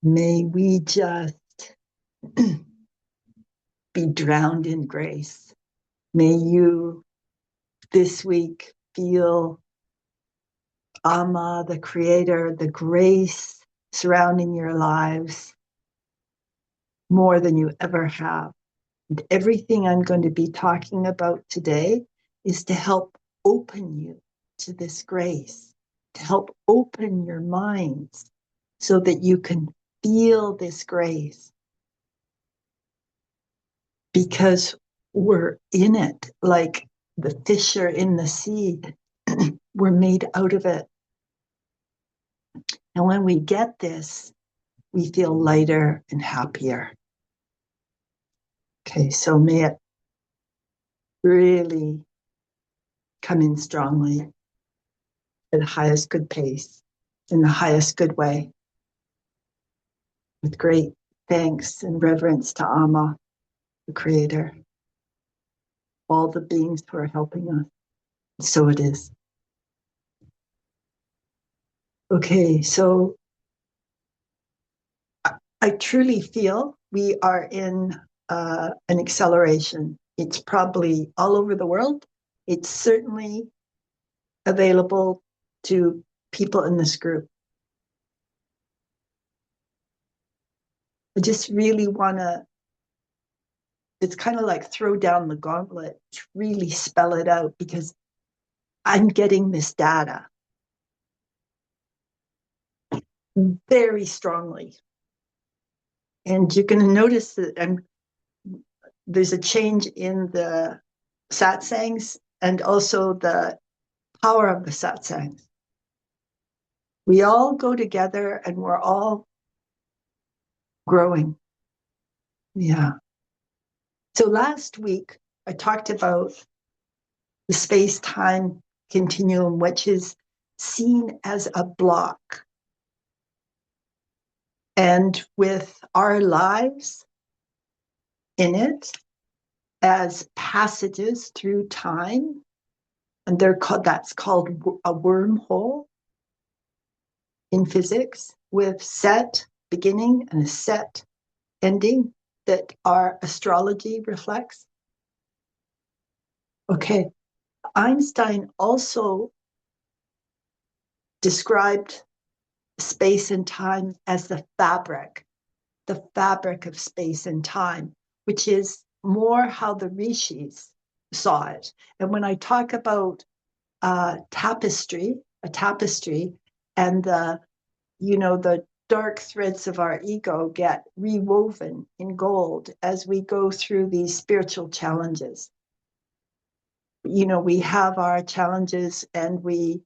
May we just be drowned in grace. May you this week feel Amma, the Creator, the grace surrounding your lives more than you ever have. And everything I'm going to be talking about today is to help open you to this grace, to help open your minds so that you can feel this grace. Because we're in it, like the fish are in the sea. We're made out of it. And when we get this, we feel lighter and happier. Okay, so may it really come in strongly at the highest good pace, in the highest good way, with great thanks and reverence to Amma, the Creator, all the beings who are helping us. So it is. Okay, so I truly feel we are in an acceleration. It's probably all over the world. It's certainly available to people in this group. I just really want to, it's kind of like throw down the gauntlet, to really spell it out, because I'm getting this data very strongly. And you're going to notice that there's a change in the satsangs and also the power of the satsangs. We all go together and we're all growing. Yeah. So last week, I talked about the space-time continuum, which is seen as a block. And with our lives in it as passages through time, and that's called a wormhole in physics, with set beginning and a set ending that our astrology reflects. Okay, Einstein also described space and time as the fabric of space and time, which is more how the rishis saw it. And when I talk about a tapestry, and the dark threads of our ego get rewoven in gold as we go through these spiritual challenges. We have our challenges and we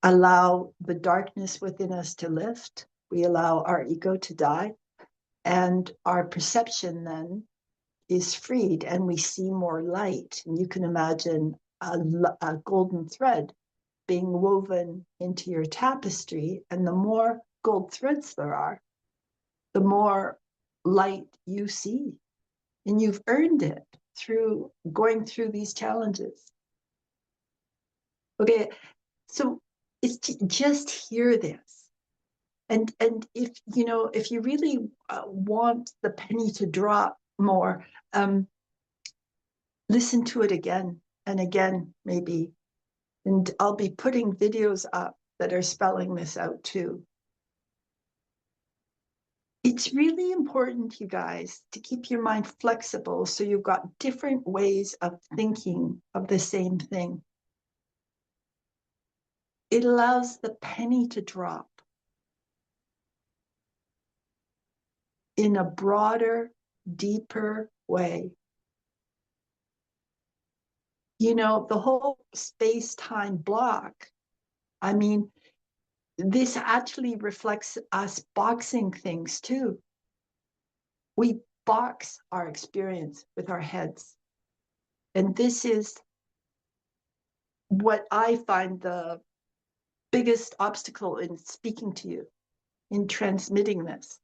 allow the darkness within us to lift. We allow our ego to die. And our perception then is freed and we see more light. And you can imagine a golden thread being woven into your tapestry. And the more gold threads there are, the more light you see. And you've earned it through going through these challenges. Okay, so it's just hear this. And if you really want the penny to drop more, listen to it again and again, maybe. And I'll be putting videos up that are spelling this out too. It's really important, you guys, to keep your mind flexible so you've got different ways of thinking of the same thing. It allows the penny to drop in a broader, deeper way. The whole space-time block, I mean, this actually reflects us boxing things too. We box our experience with our heads. And this is what I find the biggest obstacle in speaking to you, in transmitting this.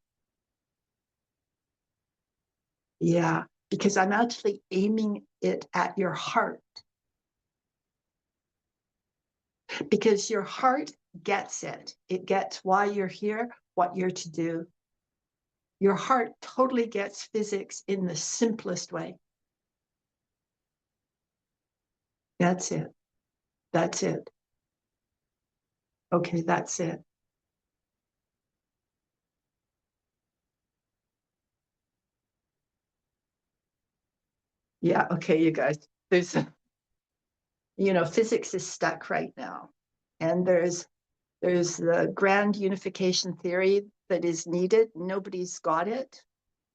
Yeah, because I'm actually aiming it at your heart. Because your heart gets it. It gets why you're here, what you're to do. Your heart totally gets physics in the simplest way. That's it. That's it. Okay, that's it. Yeah, okay, you guys. There's, physics is stuck right now. And there's the grand unification theory that is needed. Nobody's got it.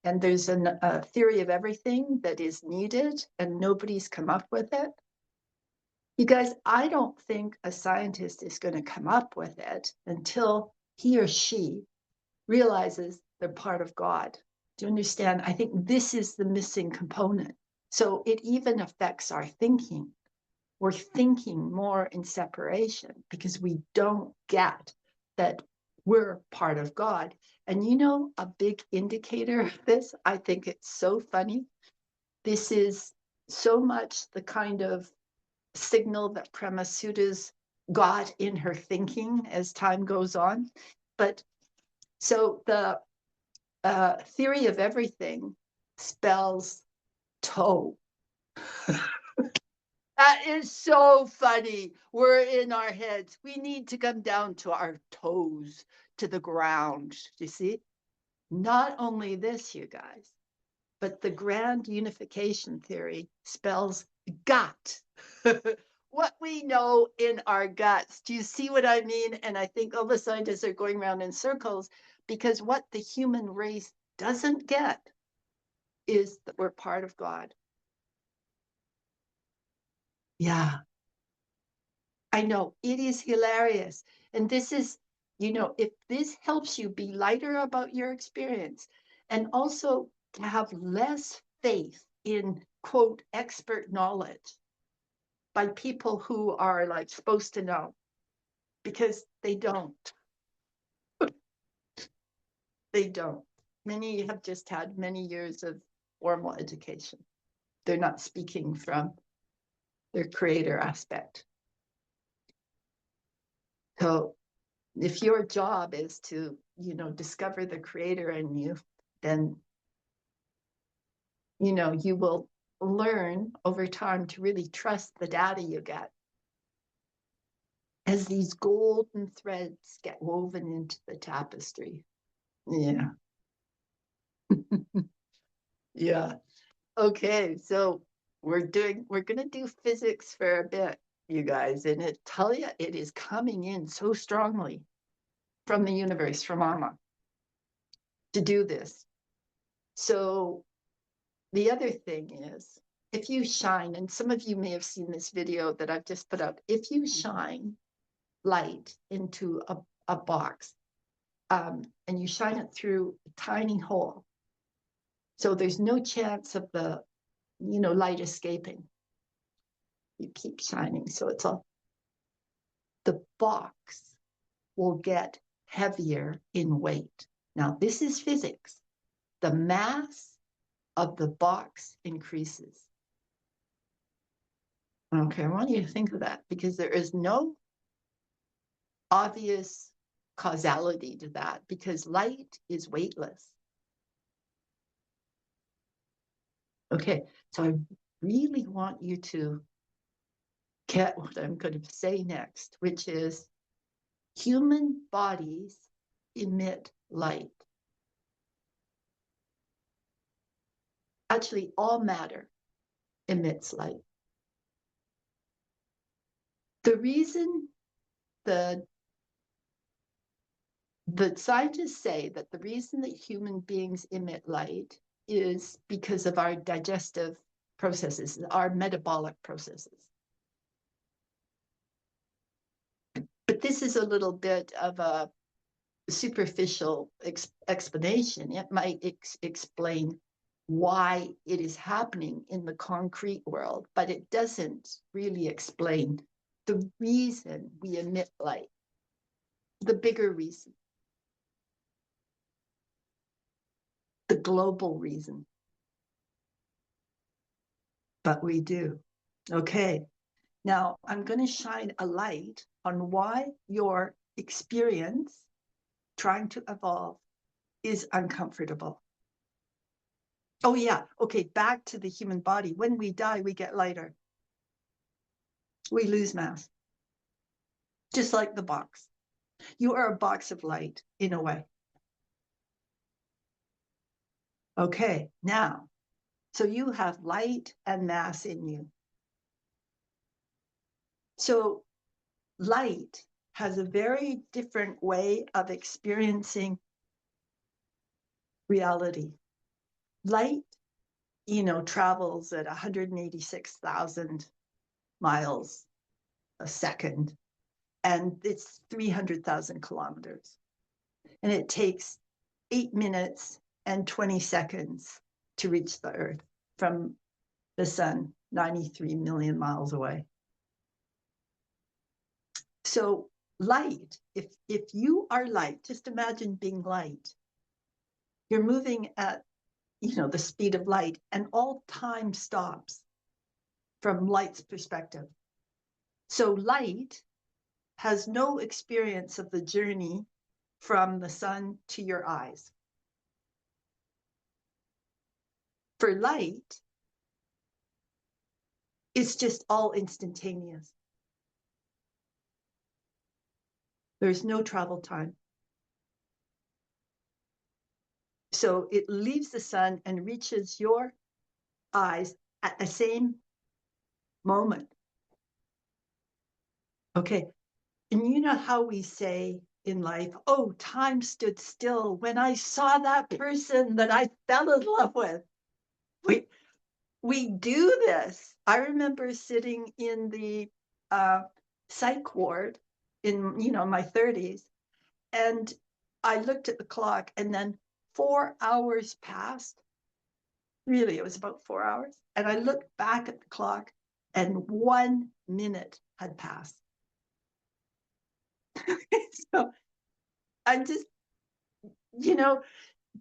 And there's a theory of everything that is needed, and nobody's come up with it. You guys, I don't think a scientist is going to come up with it until he or she realizes they're part of God. Do you understand? I think this is the missing component. So it even affects our thinking. We're thinking more in separation because we don't get that we're part of God. And a big indicator of this, I think it's so funny. This is so much the kind of signal that Premasudha's got in her thinking as time goes on. But so the theory of everything spells toe. That is so funny. We're in our heads. We need to come down to our toes, to the ground. You see? Not only this, you guys, but the grand unification theory spells gut. What we know in our guts. Do you see what I mean? And I think all the scientists are going around in circles because what the human race doesn't get is that we're part of God. Yeah, I know. It is hilarious. And this is, if this helps you be lighter about your experience and also to have less faith in, quote, expert knowledge by people who are like supposed to know, because they don't. They don't. Many have just had many years of formal education. They're not speaking from their creator aspect. So if your job is to, discover the creator in you, then, you will learn over time to really trust the data you get as these golden threads get woven into the tapestry. Yeah. Yeah. Okay. So we're going to do physics for a bit, you guys. And it is coming in so strongly from the universe, from Mama, to do this. So the other thing is, if you shine, and some of you may have seen this video that I've just put up, if you shine light into a box and you shine it through a tiny hole, so there's no chance of the, light escaping. You keep shining. So the box will get heavier in weight. Now, this is physics. The mass of the box increases. Okay, I want you to think of that because there is no obvious causality to that because light is weightless. Okay, so I really want you to get what I'm going to say next, which is human bodies emit light. Actually, all matter emits light. The reason the scientists say that the reason that human beings emit light is because of our digestive processes, our metabolic processes. But this is a little bit of a superficial explanation. It might explain why it is happening in the concrete world, but it doesn't really explain the reason we emit light, the bigger reason, the global reason. But we do. Okay. Now I'm going to shine a light on why your experience trying to evolve is uncomfortable. Oh yeah, okay, back to the human body. When we die, we get lighter. We lose mass. Just like the box. You are a box of light, in a way. Okay, now, so you have light and mass in you. So light has a very different way of experiencing reality. Light, travels at 186,000 miles a second, and it's 300,000 kilometers. And it takes 8 minutes and 20 seconds to reach the Earth from the sun, 93 million miles away. So light, if you are light, just imagine being light. You're moving at, the speed of light, and all time stops from light's perspective. So light has no experience of the journey from the sun to your eyes. For light, it's just all instantaneous. There's no travel time. So it leaves the sun and reaches your eyes at the same moment. Okay. And you know how we say in life, oh, time stood still when I saw that person that I fell in love with. We do this. I remember sitting in the psych ward in, my 30s, and I looked at the clock, and then 4 hours passed. Really, it was about 4 hours. And I looked back at the clock, and 1 minute had passed. So I'm just,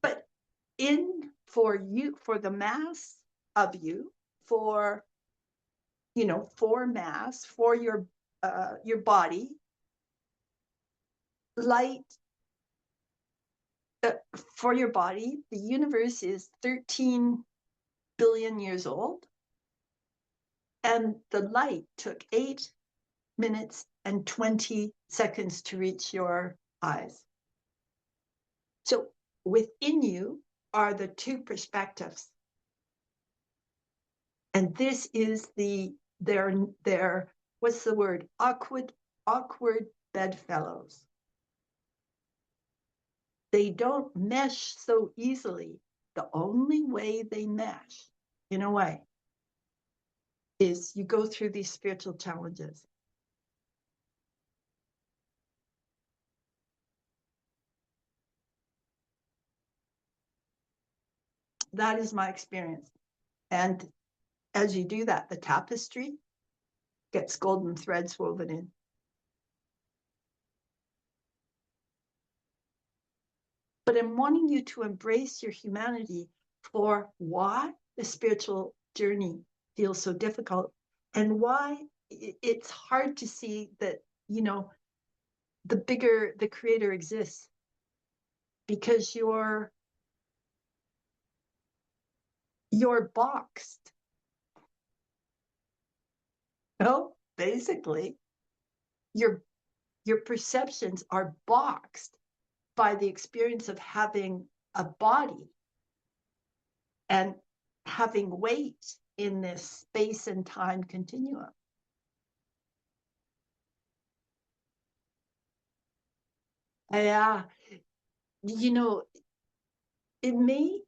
but for you, for the mass of you, for mass, for your body, light, for your body, the universe is 13 billion years old, and the light took 8 minutes and 20 seconds to reach your eyes. So within you are the two perspectives. And this is their what's the word? Awkward bedfellows. They don't mesh so easily. The only way they mesh, in a way, is you go through these spiritual challenges. That is my experience. And as you do that, the tapestry gets golden threads woven in. But I'm wanting you to embrace your humanity for why the spiritual journey feels so difficult, and why it's hard to see that, the creator exists, because you're boxed. No, basically, your perceptions are boxed by the experience of having a body and having weight in this space and time continuum. Yeah, it may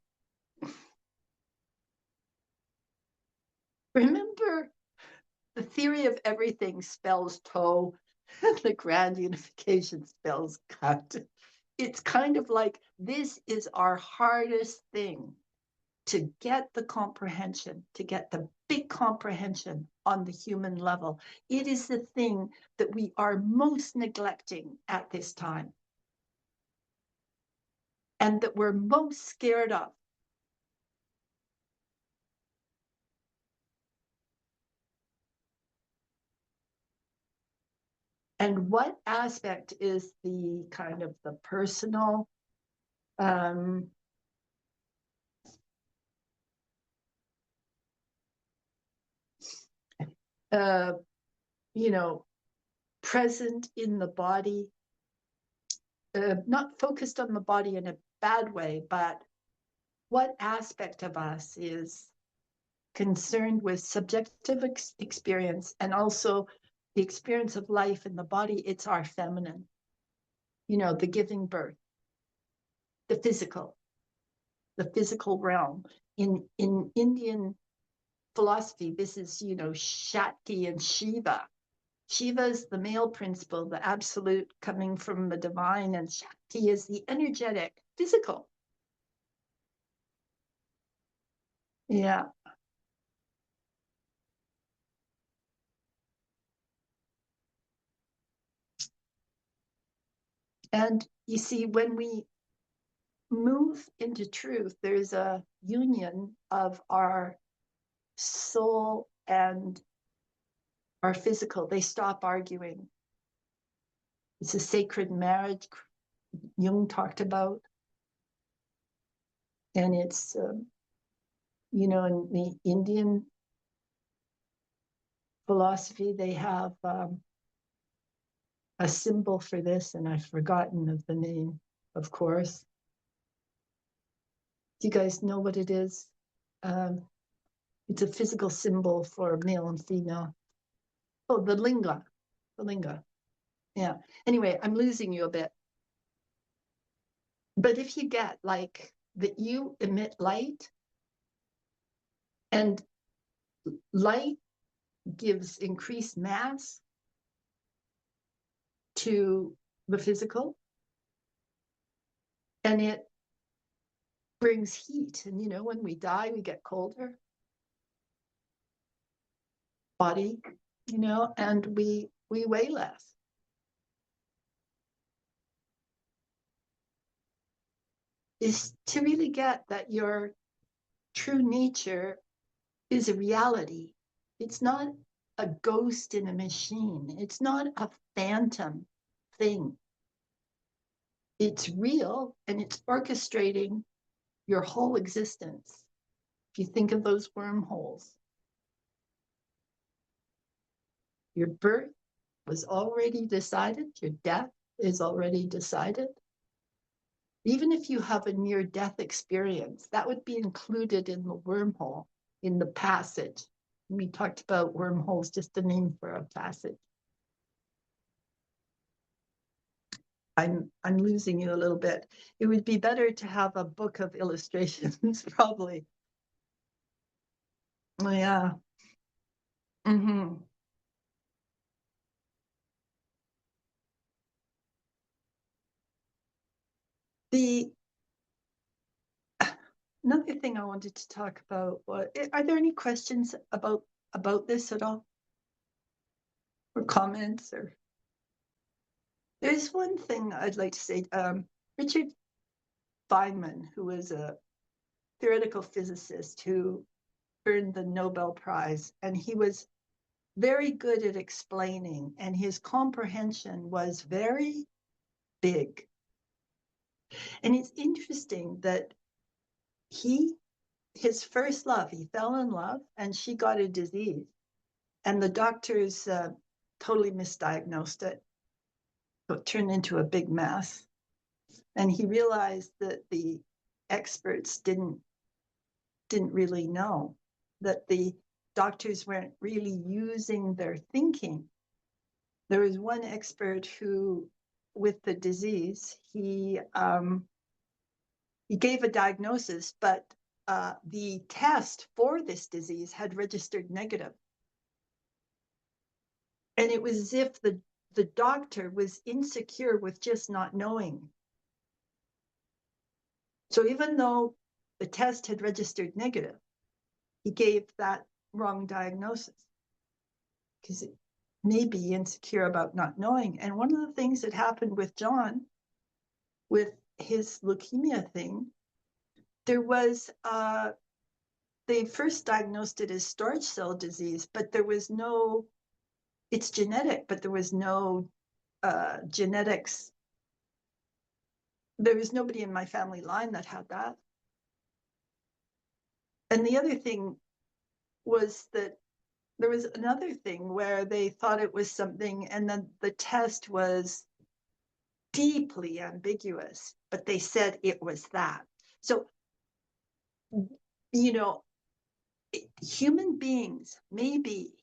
remember the theory of everything spells toe, and the grand unification spells cut. It's kind of like this is our hardest thing, to get the comprehension, to get the big comprehension on the human level. It is the thing that we are most neglecting at this time, and that we're most scared of. And what aspect is the kind of the personal Um, uh, you know, present in the body, not focused on the body in a bad way, but what aspect of us is concerned with subjective experience and also the experience of life in the body. It's our feminine, you know, the giving birth, the physical realm. In Indian philosophy, this is, you know, Shakti and Shiva. Shiva is the male principle, the absolute coming from the divine, and Shakti is the energetic, physical. Yeah. And you see, when we move into truth, there's a union of our soul and our physical. They stop arguing. It's a sacred marriage Jung talked about. And it's, you know, in the Indian philosophy, they have a symbol for this, and I've forgotten of the name, of course. Do you guys know what it is? It's a physical symbol for male and female. Oh, the linga. The linga. Yeah. Anyway, I'm losing you a bit. But if you get like that you emit light, and light gives increased mass to the physical, and it brings heat. And you know, when we die, we get colder body, you know, and we weigh less. Is to really get that your true nature is a reality. It's not a ghost in a machine. It's not a phantom thing. It's real, and it's orchestrating your whole existence. If you think of those wormholes, your birth was already decided, your death is already decided. Even if you have a near-death experience, that would be included in the wormhole, in the passage. We talked about wormholes, just a name for a passage. I'm losing you a little bit. It would be better to have a book of illustrations, probably. Yeah. Mm-hmm. The another thing I wanted to talk about was, are there any questions about this at all? Or comments? Or there's one thing I'd like to say. Richard Feynman, who was a theoretical physicist who earned the Nobel Prize, and he was very good at explaining, and his comprehension was very big. And it's interesting that his first love, he fell in love, and she got a disease, and the doctors totally misdiagnosed it. So it turned into a big mess, and he realized that the experts didn't really know, that the doctors weren't really using their thinking. There was one expert who, with the disease, he gave a diagnosis, but the test for this disease had registered negative. And it was as if the doctor was insecure with just not knowing. So even though the test had registered negative, he gave that wrong diagnosis because it may be insecure about not knowing. And one of the things that happened with John, with his leukemia thing, there was, they first diagnosed it as storage cell disease, but there was no, it's genetic, but there was no genetics there was nobody in my family line that had that. And the other thing was that there was another thing where they thought it was something, and then the test was deeply ambiguous, but they said it was that. So, you know, human beings, maybe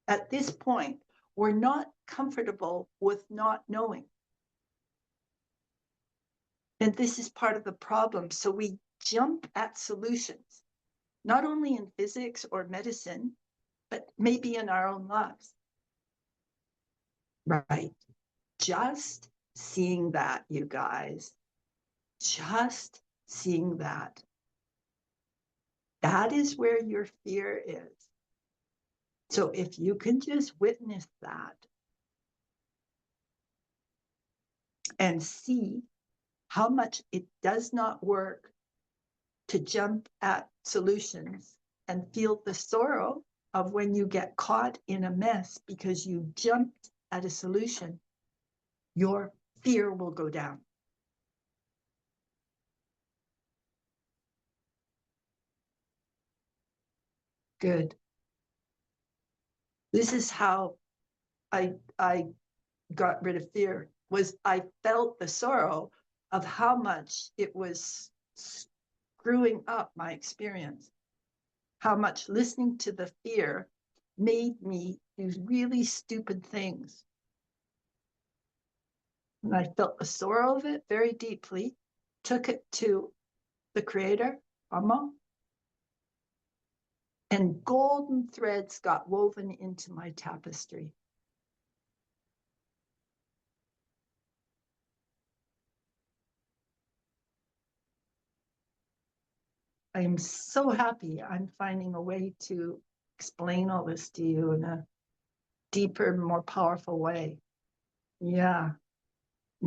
at this point, were not comfortable with not knowing. And this is part of the problem. So we jump at solutions, not only in physics or medicine, but maybe in our own lives. Right. Just seeing that, you guys, just seeing that. That is where your fear is. So if you can just witness that and see how much it does not work to jump at solutions and feel the sorrow of when you get caught in a mess because you jumped at a solution, your fear will go down. Good. This is how I got rid of fear, was I felt the sorrow of how much it was screwing up my experience, how much listening to the fear made me do really stupid things. And I felt the sorrow of it very deeply, took it to the Creator, Amma, and golden threads got woven into my tapestry. I'm so happy I'm finding a way to explain all this to you in a deeper, more powerful way. Yeah.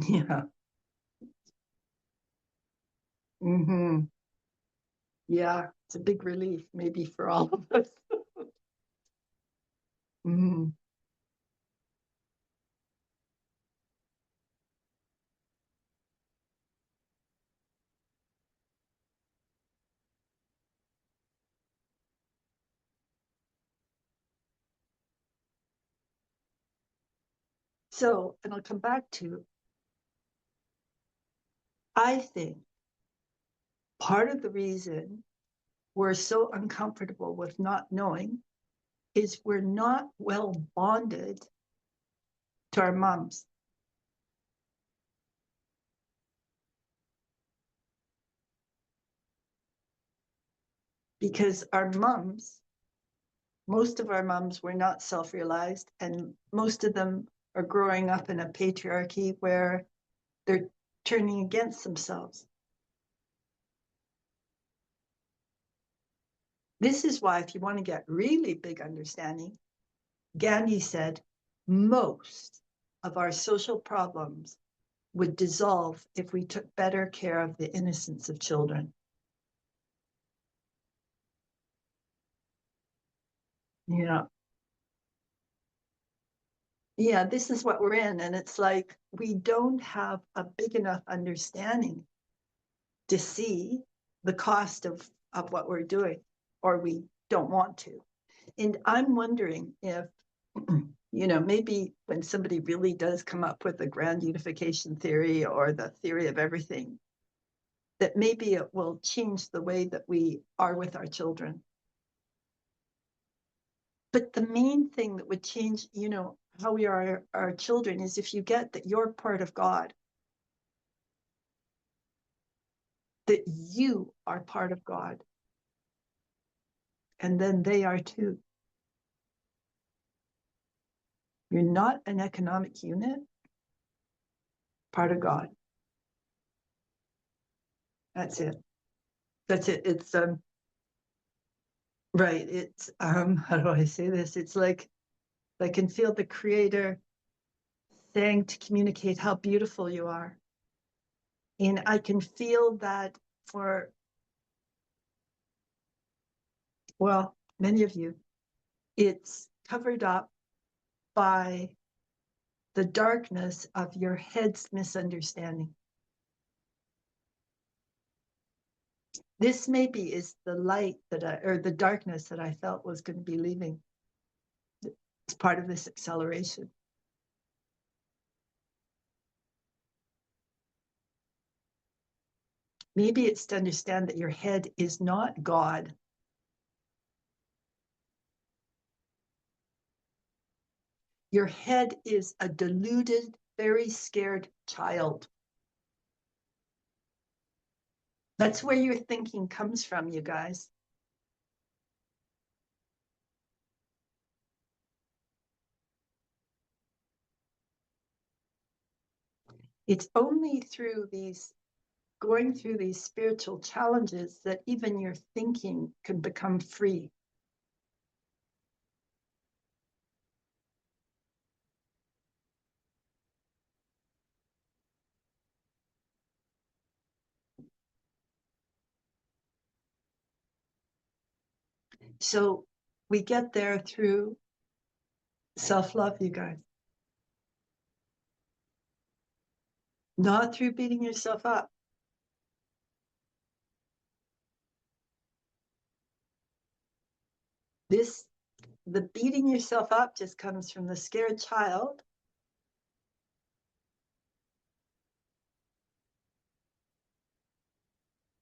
Yeah. Mm-hmm. Yeah. It's a big relief, maybe for all of us. Mm-hmm. So, and I'll come back to, I think part of the reason we're so uncomfortable with not knowing is we're not well bonded to our moms. Because our moms, most of our moms were not self-realized, and most of them are growing up in a patriarchy where they're turning against themselves. This is why, if you want to get really big understanding, Gandhi said most of our social problems would dissolve if we took better care of the innocence of children. Yeah. Yeah, this is what we're in. And it's like we don't have a big enough understanding to see the cost of what we're doing, or we don't want to. And I'm wondering if, maybe when somebody really does come up with a grand unification theory or the theory of everything, that maybe it will change the way that we are with our children. But the main thing that would change, how we are our children is if you get that you're part of God, that you are part of God, and then they are too. You're not an economic unit, part of God. That's it. That's it. It's right. It's how do I say this? It's like I can feel the Creator saying to communicate how beautiful you are. And I can feel that for, well, many of you, it's covered up by the darkness of your head's misunderstanding. This maybe is the light or the darkness that I felt was going to be leaving. It's part of this acceleration. Maybe it's to understand that your head is not God. Your head is a deluded, very scared child. That's where your thinking comes from, you guys. It's only through going through these spiritual challenges that even your thinking can become free. So we get there through self-love, you guys. Not through beating yourself up. The beating yourself up just comes from the scared child.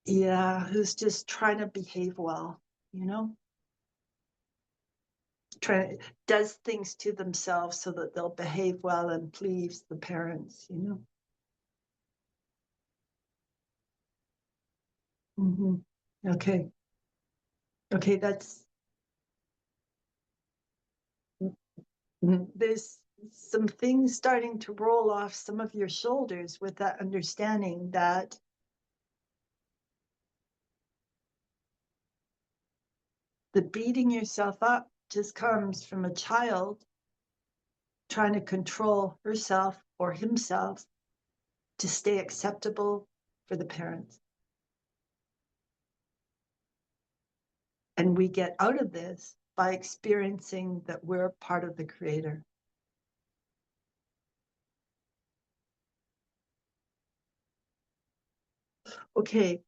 Yeah, who's just trying to behave well, you know? Does things to themselves so that they'll behave well and please the parents, you know? Okay. Okay, there's some things starting to roll off some of your shoulders with that understanding that the beating yourself up just comes from a child trying to control herself or himself to stay acceptable for the parents. And we get out of this by experiencing that we're part of the creator. Okay,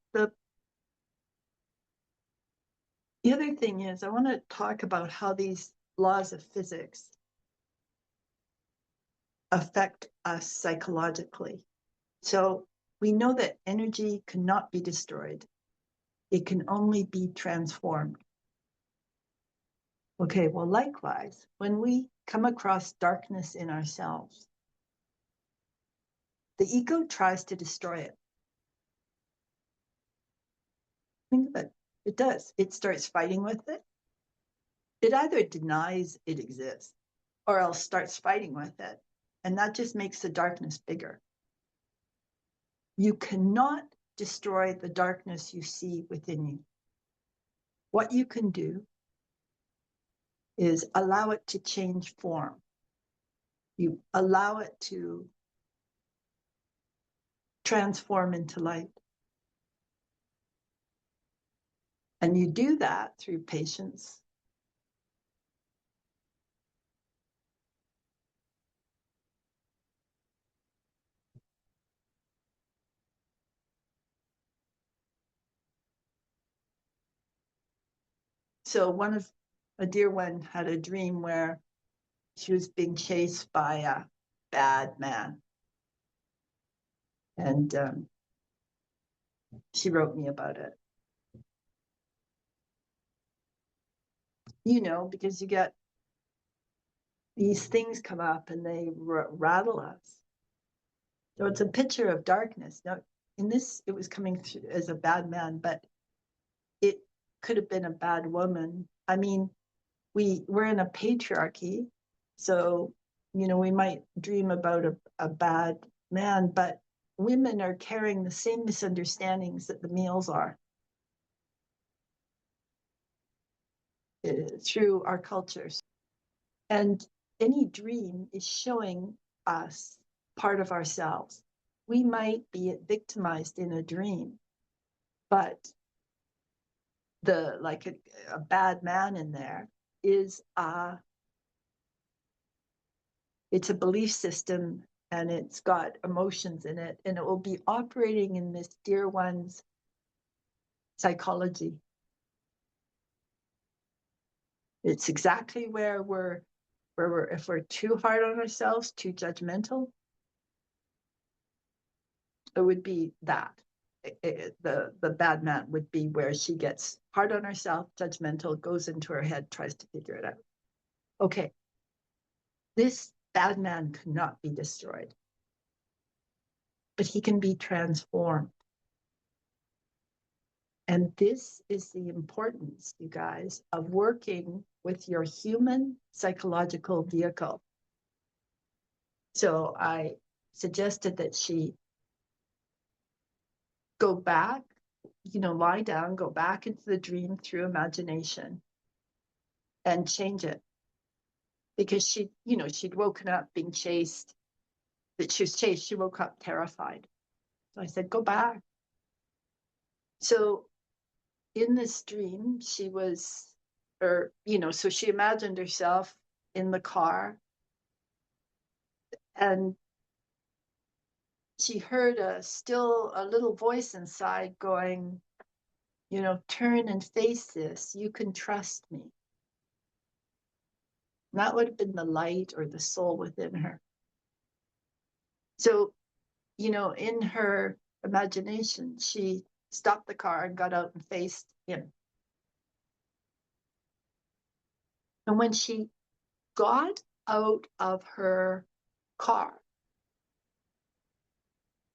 the other thing is I want to talk about how these laws of physics affect us psychologically. So we know that energy cannot be destroyed. It can only be transformed. Okay, well, likewise, when we come across darkness in ourselves, the ego tries to destroy it. Think of it. It does. It starts fighting with it. It either denies it exists or else starts fighting with it. And that just makes the darkness bigger. You cannot destroy the darkness you see within you. What you can do is allow it to change form. You allow it to transform into light. And you do that through patience. So a dear one had a dream where she was being chased by a bad man. And she wrote me about it. You know, because you get these things come up and they rattle us. So it's a picture of darkness. Now, in this, it was coming through as a bad man, but it could have been a bad woman. I mean, we're in a patriarchy, so, you know, we might dream about a bad man, but women are carrying the same misunderstandings that the males are through our cultures. And any dream is showing us part of ourselves. We might be victimized in a dream, but like a bad man in there is it's a belief system and it's got emotions in it, and it will be operating in this dear one's psychology. It's exactly where we're if we're too hard on ourselves, too judgmental, it would be that. The bad man would be where she gets hard on herself, judgmental, goes into her head, tries to figure it out. Okay, this bad man cannot be destroyed, but he can be transformed. And this is the importance, you guys, of working with your human psychological vehicle. So I suggested that she go back, lie down, go back into the dream through imagination and change it. Because she'd woken up being chased, that she was chased, she woke up terrified. So I said, go back. So in this dream, she was, so she imagined herself in the car, and she heard still a little voice inside going, turn and face this. You can trust me. And that would have been the light or the soul within her. So, in her imagination, she stopped the car and got out and faced him. And when she got out of her car,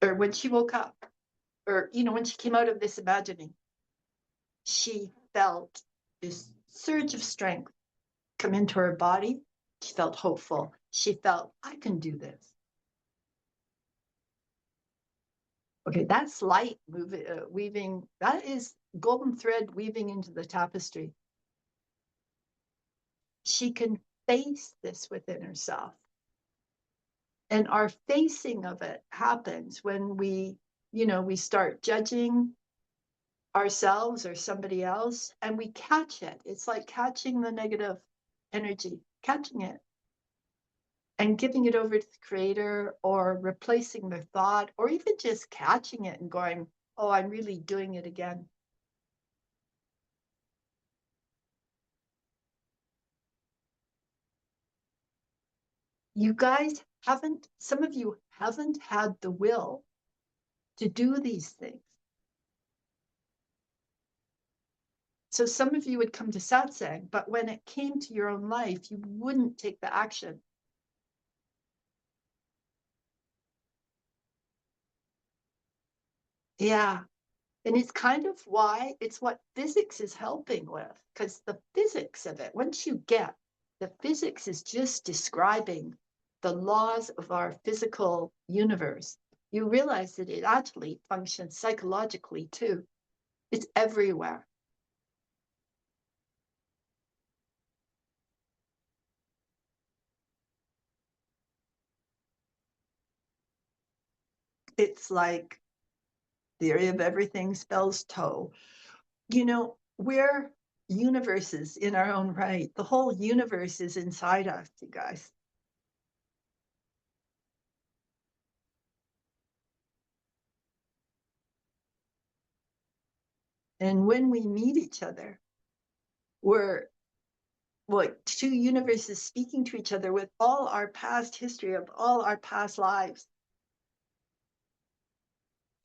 or when she woke up, or, when she came out of this imagining, she felt this surge of strength come into her body. She felt hopeful. She felt, I can do this. Okay, that's light weaving. That is golden thread weaving into the tapestry. She can face this within herself. And our facing of it happens when we start judging ourselves or somebody else, and we catch it. It's like catching the negative energy, catching it and giving it over to the creator, or replacing the thought, or even just catching it and going, oh, I'm really doing it again. You guys some of you haven't had the will to do these things. So some of you would come to satsang, but when it came to your own life, you wouldn't take the action. Yeah. And it's kind of why it's what physics is helping with, because the physics of it, once you get the physics is just describing the laws of our physical universe, you realize that it actually functions psychologically too. It's everywhere. It's like theory of everything spells toe. We're universes in our own right. The whole universe is inside us, you guys. And when we meet each other, we're two universes speaking to each other with all our past history of all our past lives.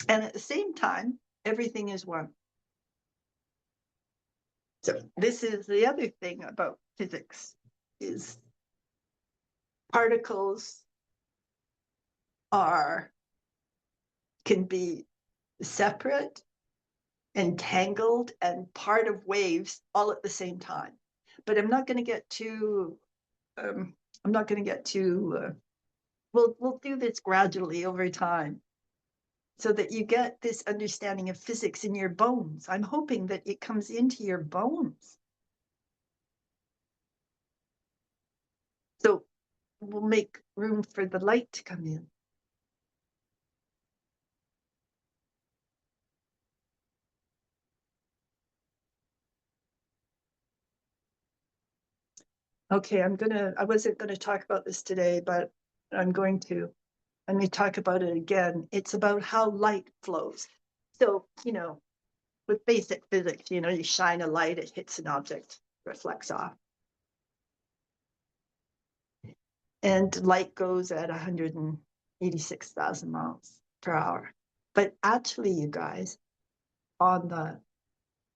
And at the same time, everything is one. So this is the other thing about physics, is particles can be separate, entangled, and part of waves all at the same time. But I'm not going to get too we'll do this gradually over time, so that you get this understanding of physics in your bones. I'm hoping that it comes into your bones. So we'll make room for the light to come in. Okay, I wasn't going to talk about this today, but I'm going to. Let me talk about it again. It's about how light flows. So, with basic physics, you know, you shine a light, it hits an object, reflects off. And light goes at 186,000 miles per hour. But actually, you guys, on the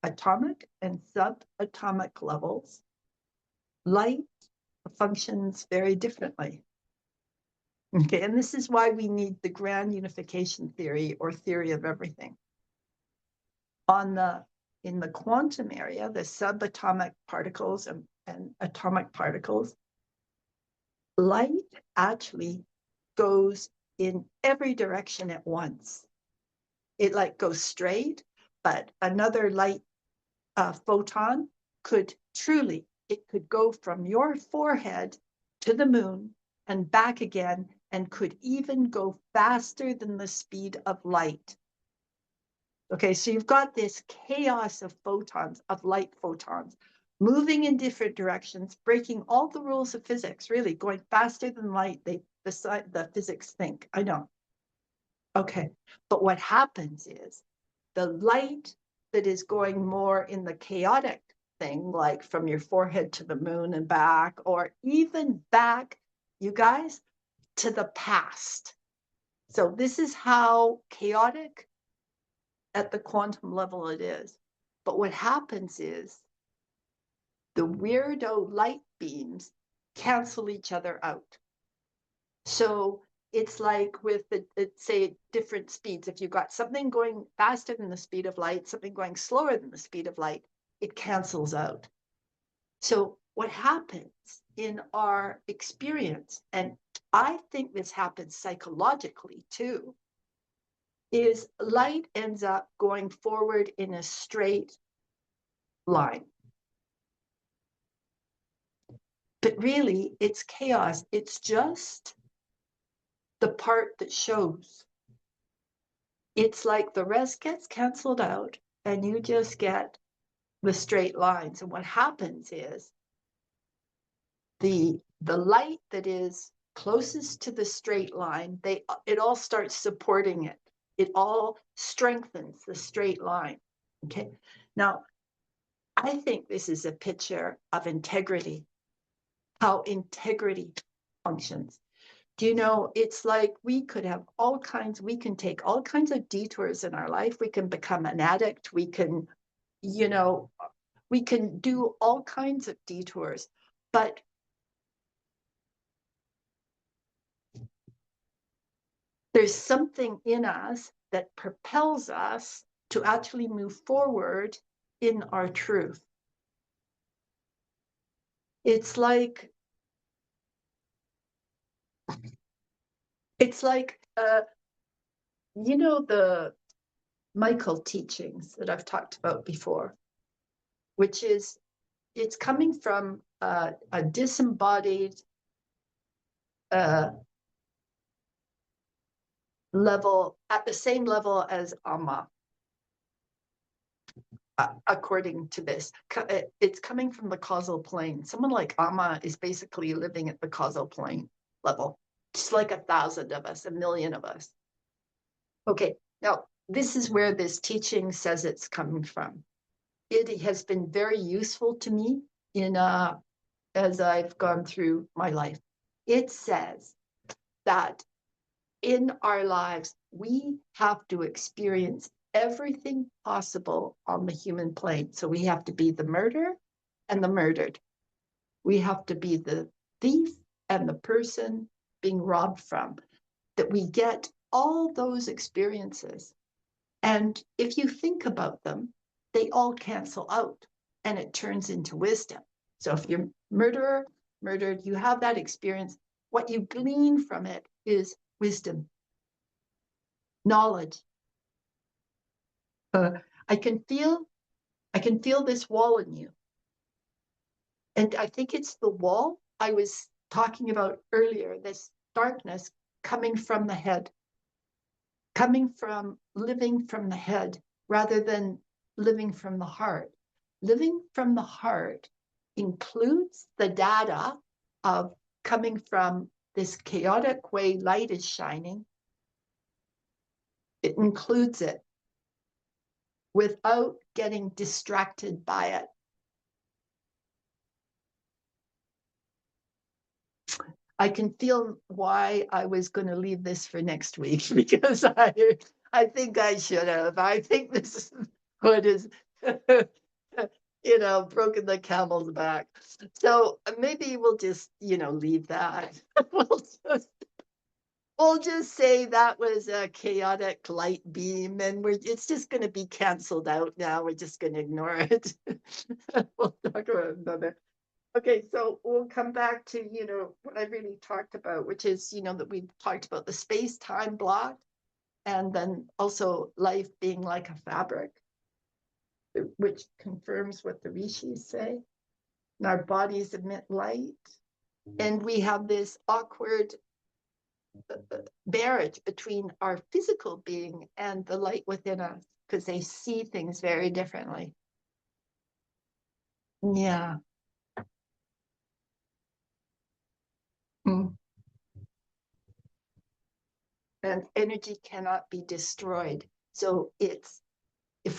atomic and subatomic levels, light functions very differently. Okay, and this is why we need the grand unification theory or theory of everything. In the quantum area, the subatomic particles and atomic particles, light actually goes in every direction at once. It like goes straight, but another light photon could truly, it could go from your forehead to the moon and back again, and could even go faster than the speed of light. Okay, so you've got this chaos of photons, of light photons, moving in different directions, breaking all the rules of physics, really going faster than light. The physics think, I know. Okay, but what happens is the light that is going more in the chaotic thing, like from your forehead to the moon and back, or even back, you guys, to the past. So this is how chaotic at the quantum level it is. But what happens is the weirdo light beams cancel each other out. So it's like with say different speeds. If you've got something going faster than the speed of light, something going slower than the speed of light, it cancels out. So what happens in our experience, and I think this happens psychologically too, is light ends up going forward in a straight line. But really, it's chaos. It's just the part that shows. It's like the rest gets canceled out and you just get the straight lines. And what happens is the light that is closest to the straight line, it all starts supporting it. It all strengthens the straight line. Okay. Now, I think this is a picture of integrity, how integrity functions. Do you know, it's like we can take all kinds of detours in our life. We can become an addict. We can, we can do all kinds of detours, but there's something in us that propels us to actually move forward in our truth. It's like the Michael teachings that I've talked about before, which is it's coming from a disembodied level, at the same level as Amma. According to this, it's coming from the causal plane. Someone like Amma is basically living at the causal plane level, just like 1,000 of us, 1,000,000 of us. Okay, now this is where this teaching says it's coming from. It has been very useful to me as I've gone through my life. It says that in our lives, we have to experience everything possible on the human plane. So we have to be the murderer and the murdered. We have to be the thief and the person being robbed from. That we get all those experiences. And if you think about them, they all cancel out and it turns into wisdom. So if you're murdered, you have that experience. What you glean from it is wisdom, knowledge. I can feel this wall in you. And I think it's the wall I was talking about earlier, this darkness coming from the head, coming from living from the head rather than living from the heart. Living from the heart includes the data of coming from this chaotic way light is shining. It includes it. without getting distracted by it. I can feel why I was going to leave this for next week, because I think I should have. I think this is what is, broken the camel's back. So maybe we'll just, leave that. We'll just say that was a chaotic light beam, and it's just going to be canceled out now. We're just going to ignore it. We'll talk about another. Okay, so we'll come back to, what I really talked about, which is, that we talked about the space-time block, and then also life being like a fabric, which confirms what the rishis say. And our bodies emit light. And we have this awkward marriage between our physical being and the light within us, because they see things very differently. Yeah. Mm. And energy cannot be destroyed. So if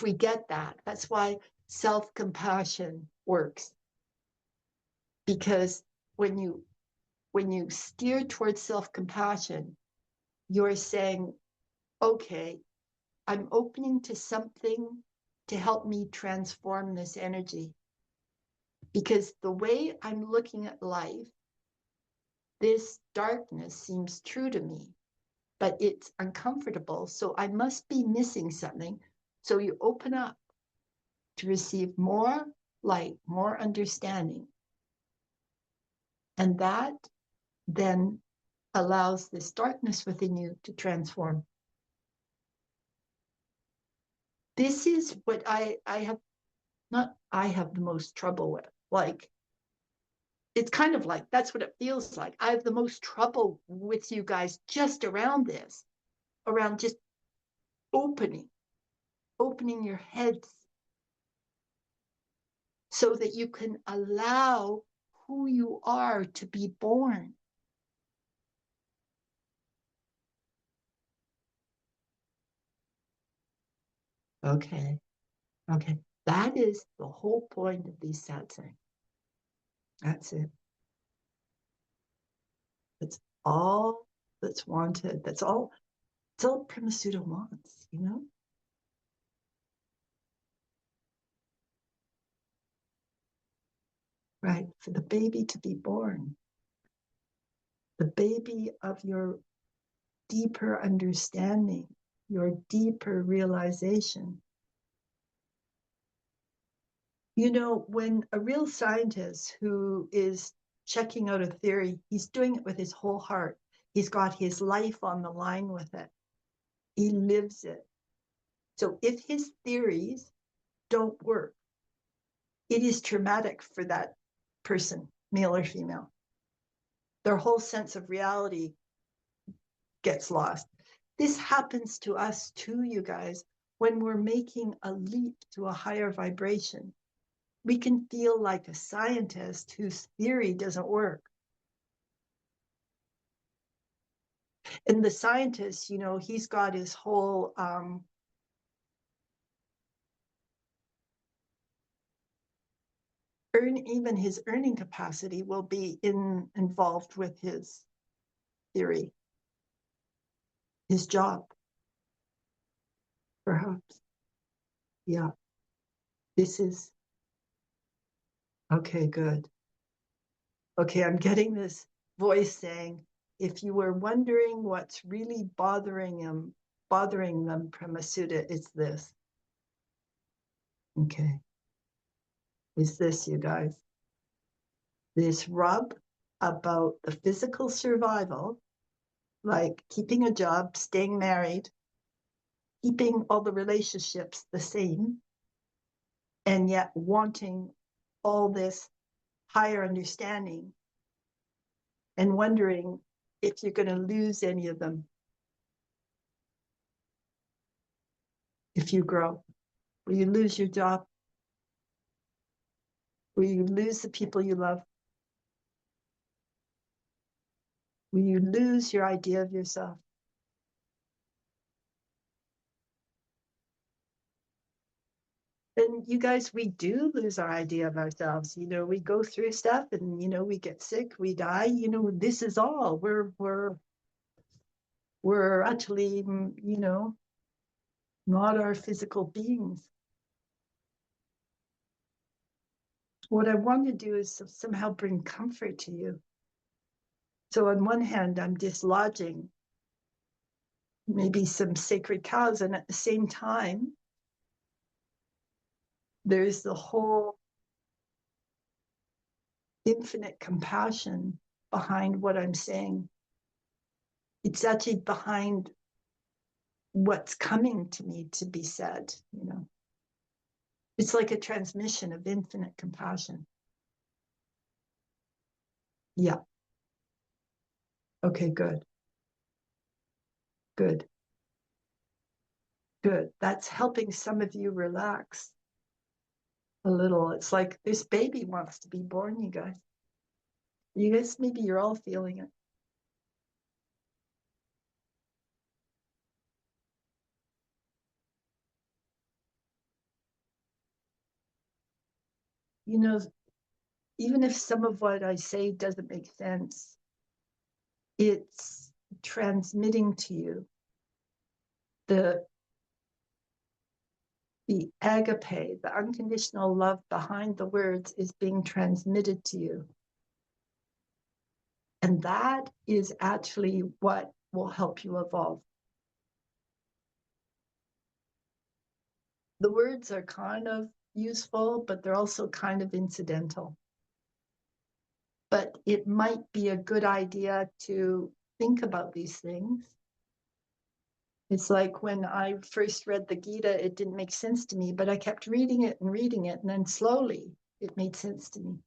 we get that, that's why self-compassion works. Because when you steer towards self-compassion, you're saying, okay, I'm opening to something to help me transform this energy. Because the way I'm looking at life, this darkness seems true to me, but it's uncomfortable. So I must be missing something. So you open up to receive more light, more understanding. And that then allows this darkness within you to transform. This is what I have the most trouble with. Like, it's kind of like, that's what it feels like. I have the most trouble with you guys just around this, around just opening your heads so that you can allow who you are to be born. Okay. That is the whole point of these satsang. That's it. That's all that's wanted. That's all Premasudha wants, Right, for the baby to be born. The baby of your deeper understanding, your deeper realization. When a real scientist who is checking out a theory, he's doing it with his whole heart. He's got his life on the line with it. He lives it. So if his theories don't work, it is traumatic for that person, male or female. Their whole sense of reality gets lost. This happens to us too, you guys, when we're making a leap to a higher vibration. We can feel like a scientist whose theory doesn't work. And the scientist, he's got his whole even his earning capacity will be involved with his theory, his job, perhaps. Yeah, this is okay. Good. Okay, I'm getting this voice saying, if you were wondering what's really bothering them, Premasudha, it's this. Okay. Is this, you guys? This rub about the physical survival, like keeping a job, staying married, keeping all the relationships the same, and yet wanting all this higher understanding and wondering if you're going to lose any of them if you grow. Will you lose your job? Will you lose the people you love? Will you lose your idea of yourself? And you guys, we do lose our idea of ourselves. You know, we go through stuff and, you know, we get sick, we die, you know, this is all. We're actually, you know, not our physical beings. What I want to do is somehow bring comfort to you. So on one hand, I'm dislodging maybe some sacred cows, and at the same time, there's the whole infinite compassion behind what I'm saying. It's actually behind what's coming to me to be said, you know. It's like a transmission of infinite compassion. Yeah. Okay, good. Good. Good. That's helping some of you relax a little. It's like this baby wants to be born, you guys. You guys, maybe you're all feeling it. You know, even if some of what I say doesn't make sense, it's transmitting to you the agape, the unconditional love behind the words is being transmitted to you. And that is actually what will help you evolve. The words are kind of useful, but they're also kind of incidental. But it might be a good idea to think about these things. It's like when I first read the Gita, it didn't make sense to me, but I kept reading it, and then slowly it made sense to me.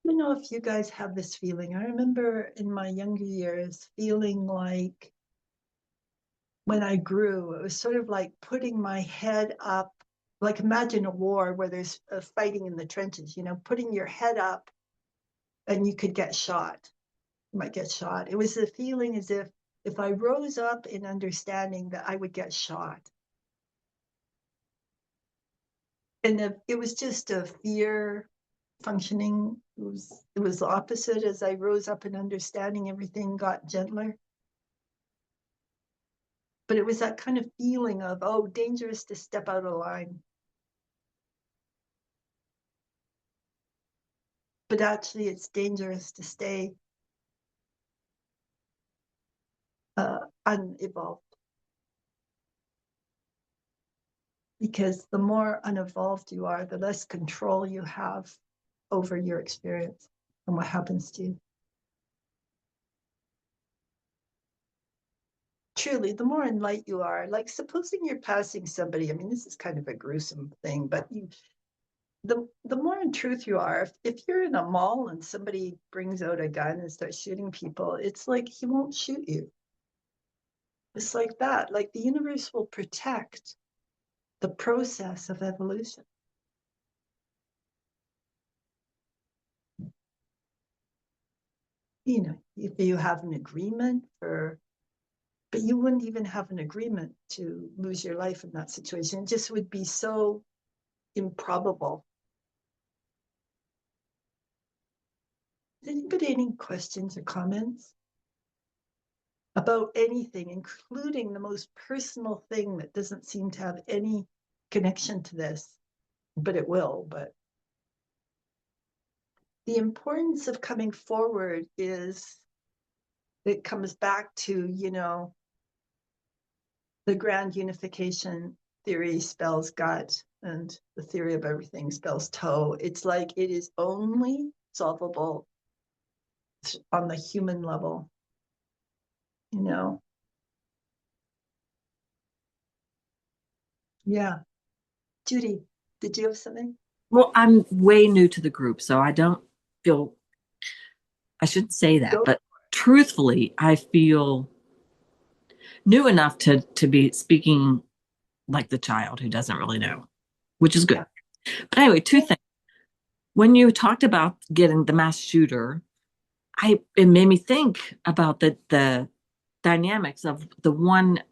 I don't know if you guys have this feeling. I remember in my younger years feeling like when I grew, it was sort of like putting my head up, like imagine a war where there's fighting in the trenches, you know, putting your head up and you could get shot. You might get shot. It was the feeling as if I rose up in understanding that I would get shot. And it was just a fear functioning. It was the opposite. As I rose up in understanding, everything got gentler. But it was that kind of feeling of, oh, dangerous to step out of line. But actually, it's dangerous to stay unevolved. Because the more unevolved you are, the less control you have over your experience and what happens to you. Truly, the more enlightened you are, like supposing you're passing somebody, I mean, this is kind of a gruesome thing, but the more in truth you are, if you're in a mall and somebody brings out a gun and starts shooting people, it's like he won't shoot you. It's like that. Like the universe will protect the process of evolution. You know, if you have an agreement but you wouldn't even have an agreement to lose your life in that situation. It just would be so improbable. Anybody any questions or comments about anything, including the most personal thing that doesn't seem to have any connection to this, but it will. But the importance of coming forward is, it comes back to, you know, the grand unification theory spells gut, and the theory of everything spells toe. It's like it is only solvable on the human level. know. Yeah. Judy, did you have something? Well, I'm way new to the group, so I don't feel, I shouldn't say that, Go. but truthfully, I feel new enough to be speaking like the child who doesn't really know, which is good. Yeah. But anyway, two things. When you talked about getting the mass shooter, it made me think about the dynamics of the one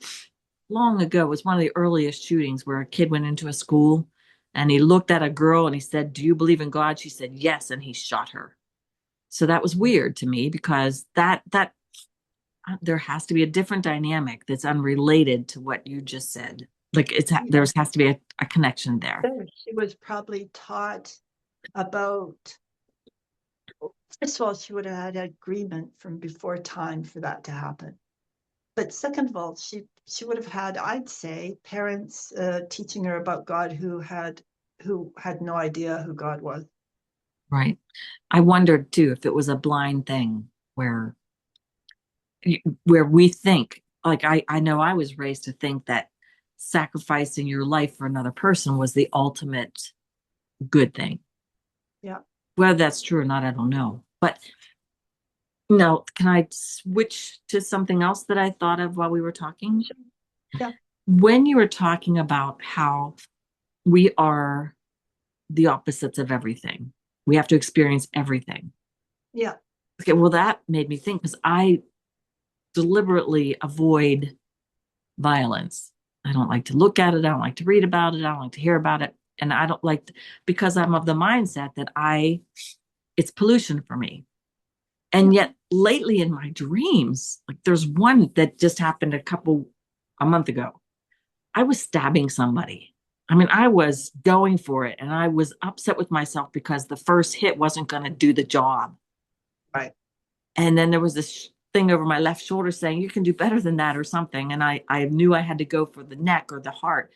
long ago. It was one of the earliest shootings where a kid went into a school and he looked at a girl and he said, "Do you believe in God?" She said, "Yes," and he shot her. So that was weird to me because that there has to be a different dynamic that's unrelated to what you just said. Like there Yeah. has to be a connection there. She was probably taught about, first of all, she would have had agreement from before time for that to happen. But second of all, she would have had, I'd say, parents teaching her about God who had no idea who God was. Right. I wondered too if it was a blind thing where where we think, like I know I was raised to think that sacrificing your life for another person was the ultimate good thing. Yeah. Whether that's true or not, I don't know. But no, can I switch to something else that I thought of while we were talking? Sure. Yeah. When you were talking about how we are the opposites of everything, we have to experience everything. Yeah. Okay, well, that made me think because I deliberately avoid violence. I don't like to look at it. I don't like to read about it. I don't like to hear about it. And I don't like, because I'm of the mindset that it's pollution for me. Yeah. And yet lately in my dreams, like there's one that just happened a month ago. I was stabbing somebody. I mean, I was going for it and I was upset with myself because the first hit wasn't going to do the job. Right. And then there was this thing over my left shoulder saying, "You can do better than that," or something. And I knew I had to go for the neck or the heart.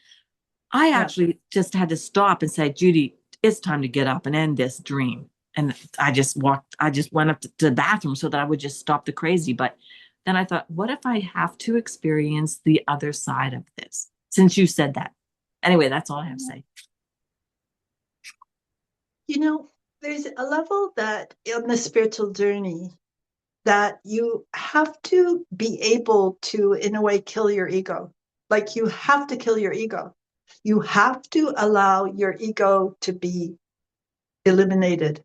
I Yeah. actually just had to stop and say, "Judy, it's time to get up and end this dream." And I just went up to the bathroom so that I would just stop the crazy. But then I thought, what if I have to experience the other side of this? Since you said that. Anyway, that's all I have to say. You know, there's a level that in the spiritual journey that you have to be able to, in a way, kill your ego. Like you have to kill your ego. You have to allow your ego to be eliminated.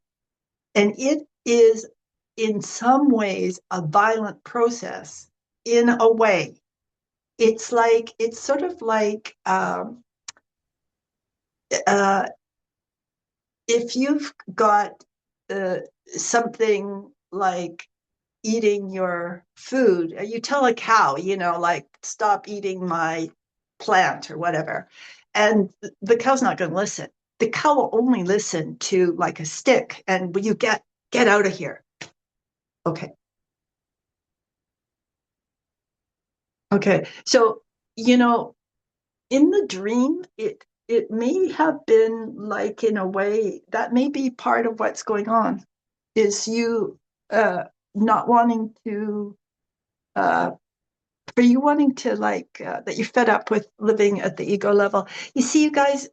And it is, in some ways, a violent process in a way. It's sort of like uh, if you've got uh, something like eating your food, you tell a cow, like stop eating my plant or whatever, and the cow's not going to listen. The cow will only listen to like a stick, and will you get out of here? Okay, okay. So you know, in the dream, it may have been like in a way that may be part of what's going on. Is you uh, not wanting to uh, for you wanting to that you're fed up with living at the ego level. You see, you guys,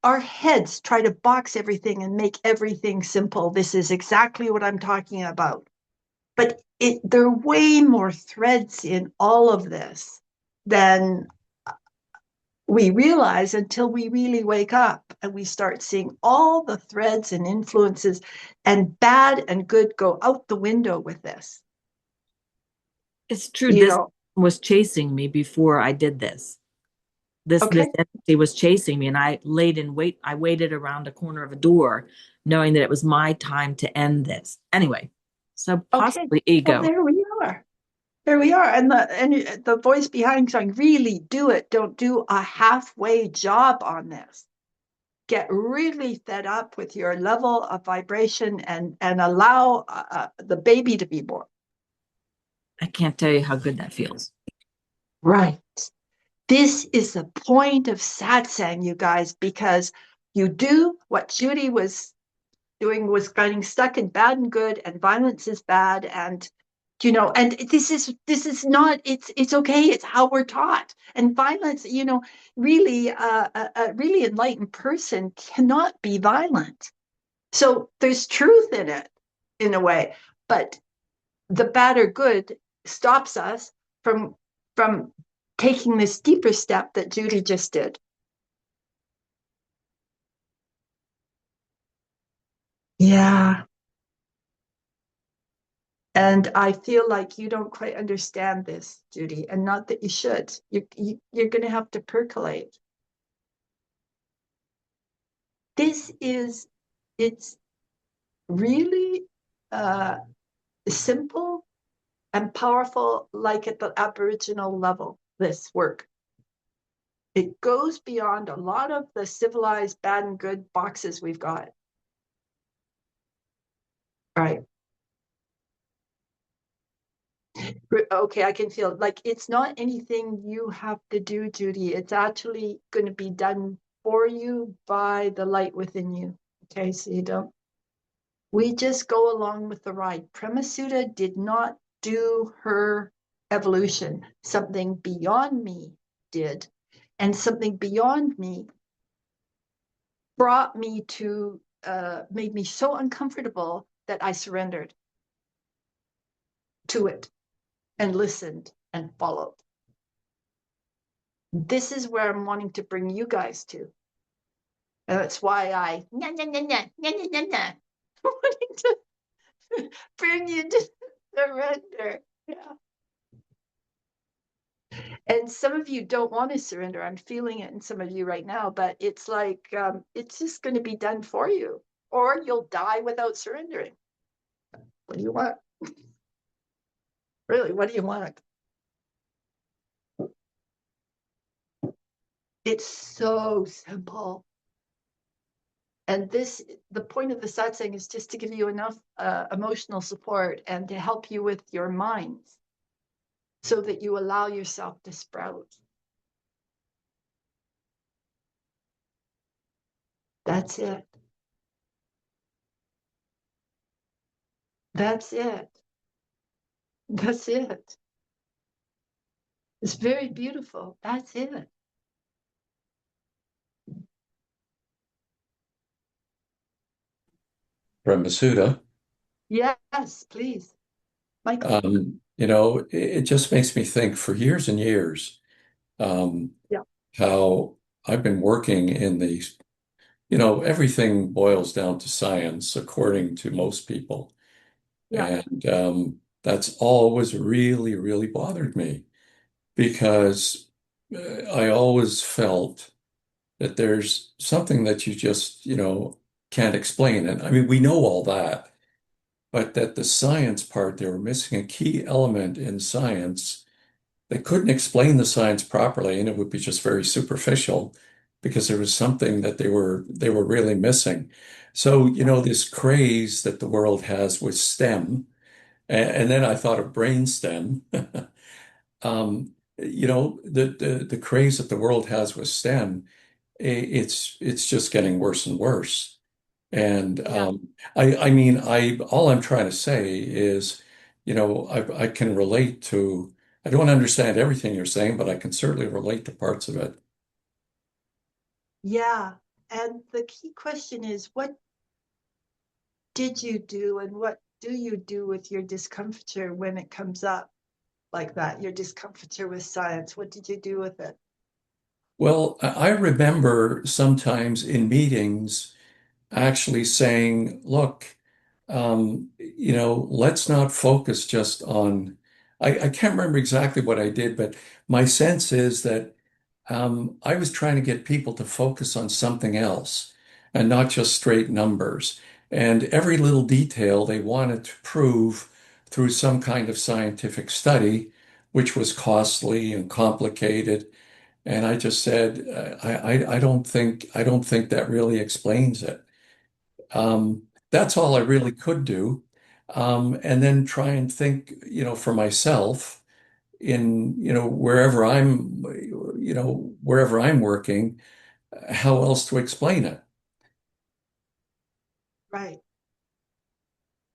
our heads try to box everything and make everything simple. This is exactly what I'm talking about. But there are way more threads in all of this than we realize until we really wake up and we start seeing all the threads and influences, and bad and good go out the window with this. It's true. You This know, was chasing me before I did this. This okay, entity was chasing me and I laid in wait. I waited around the corner of a door knowing that it was my time to end this. Anyway, so okay. possibly Well, ego. there we are. There we are. And the voice behind saying, really do it. Don't do a halfway job on this. Get really fed up with your level of vibration and allow the baby to be born. I can't tell you how good that feels. Right. This is the point of satsang, you guys, because you do what Judy was doing, was getting stuck in bad and good, and violence is bad, and And this is not, it's okay, it's how we're taught. And violence, really, a really enlightened person cannot be violent. So there's truth in it, in a way, but the bad or good stops us from taking this deeper step that Judy just did. Yeah. And I feel like you don't quite understand this, Judy, and not that you should. You're going to have to percolate. This is, it's really uh, simple and powerful, like at the Aboriginal level, this work. It goes beyond a lot of the civilized bad and good boxes we've got. All right. Okay, I can feel like it's not anything you have to do, Judy. It's actually going to be done for you by the light within you. Okay, so you don't. We just go along with the ride. Premasudha did not do her evolution. Something beyond me did. And something beyond me brought me to, made me so uncomfortable that I surrendered to it and listened and followed. This is where I'm wanting to bring you guys to. And that's why I wanting to bring you to surrender. Yeah. And some of you don't want to surrender. I'm feeling it in some of you right now, but it's like, it's just going to be done for you, or you'll die without surrendering. What do you want? Really, what do you want? It's so simple. And the point of the satsang is just to give you enough emotional support and to help you with your minds so that you allow yourself to sprout. That's it. That's it. That's it. It's very beautiful. That's it. Premasudha. Yes, please. Michael. It just makes me think for years and years, um, Yeah. how I've been working in these, everything boils down to science, according to most people. Yeah. And that's always really, really bothered me because I always felt that there's something that you just, can't explain. And I mean, we know all that, but that the science part, they were missing a key element in science. They couldn't explain the science properly, and it would be just very superficial because there was something that they were really missing. So, Yeah. this craze that the world has with STEM, and then I thought of brainstem. The craze that the world has with STEM, it's just getting worse and worse. And Yeah. I mean, I all I'm trying to say is, I can relate to. I don't understand everything you're saying, but I can certainly relate to parts of it. Yeah. And the key question is, what did you do and what do you do with your discomfiture when it comes up like that? Your discomfiture with science, what did you do with it? Well, I remember sometimes in meetings actually saying, look, let's not focus just on, I can't remember exactly what I did, but my sense is that I was trying to get people to focus on something else and not just straight numbers. And every little detail they wanted to prove through some kind of scientific study, which was costly and complicated. And I just said, I don't think that really explains it. That's all I really could do. And then try and think, for myself in, wherever I'm working, how else to explain it. Right.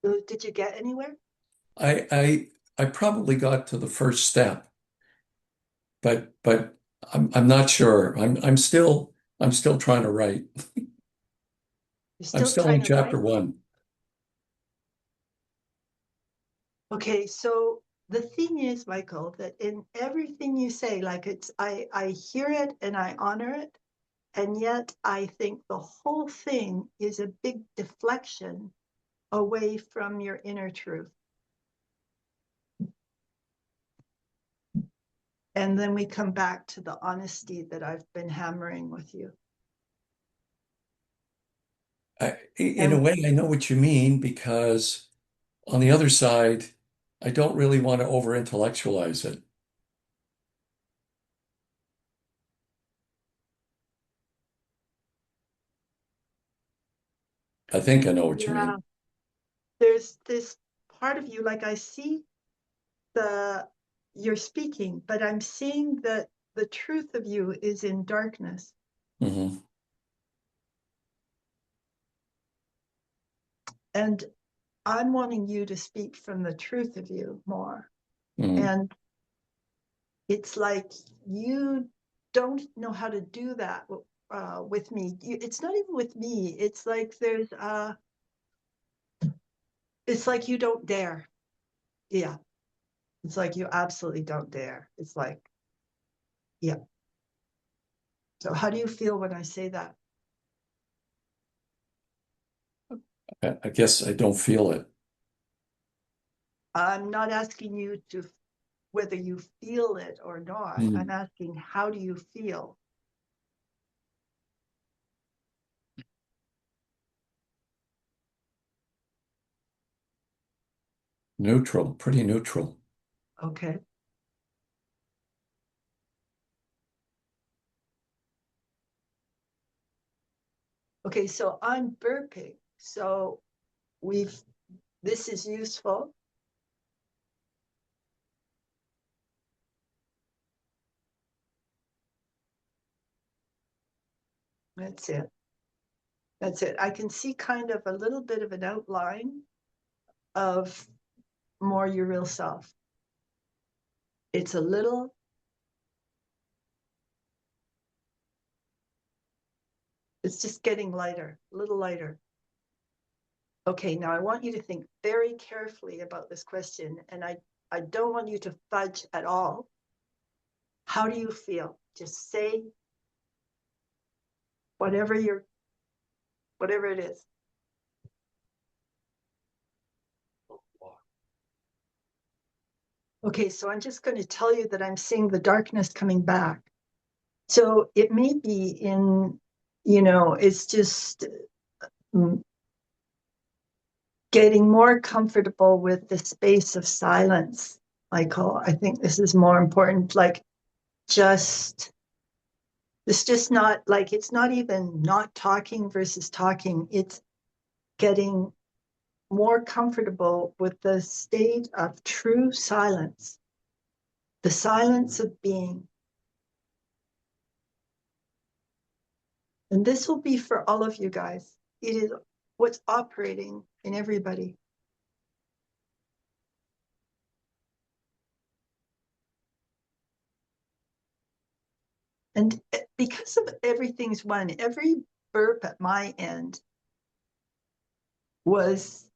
So did you get anywhere? I I probably got to the first step, but I'm not sure. I'm still trying to write. You're I'm still still trying in to chapter write? one. Okay, so the thing is, Michael, that in everything you say, like I hear it and I honor it, and yet I think the whole thing is a big deflection away from your inner truth. And then we come back to the honesty that I've been hammering with you. In a way, I know what you mean because on the other side, I don't really want to over intellectualize it. I think I know what you Yeah, mean. there's this part of you, like I see the you're speaking, but I'm seeing that the truth of you is in darkness. Hmm. And I'm wanting you to speak from the truth of you more. Hmm. And it's like you don't know how to do that with me. It's not even with me. It's like it's like you don't dare. Yeah. It's like you absolutely don't dare. It's like, yeah. So how do you feel when I say that? I guess I don't feel it. I'm not asking you to whether you feel it or not. I'm Hmm. asking, how do you feel? Neutral, pretty neutral. Okay. Okay, so I'm burping. So we've, this is useful. That's it. That's it. I can see kind of a little bit of an outline of more your real self. It's a little, it's just getting lighter, a little lighter. Okay, now I want you to think very carefully about this question, and I don't want you to fudge at all. How do you feel? Just say whatever you're, whatever it is. Okay, so I'm just going to tell you that I'm seeing the darkness coming back. So it may be in, it's just getting more comfortable with the space of silence, Michael. I think this is more important. Like, just, it's just not like, it's not even not talking versus talking. It's getting more comfortable with the state of true silence, the silence of being. And this will be for all of you guys. It is what's operating in everybody. And because of everything's one, every burp at my end was,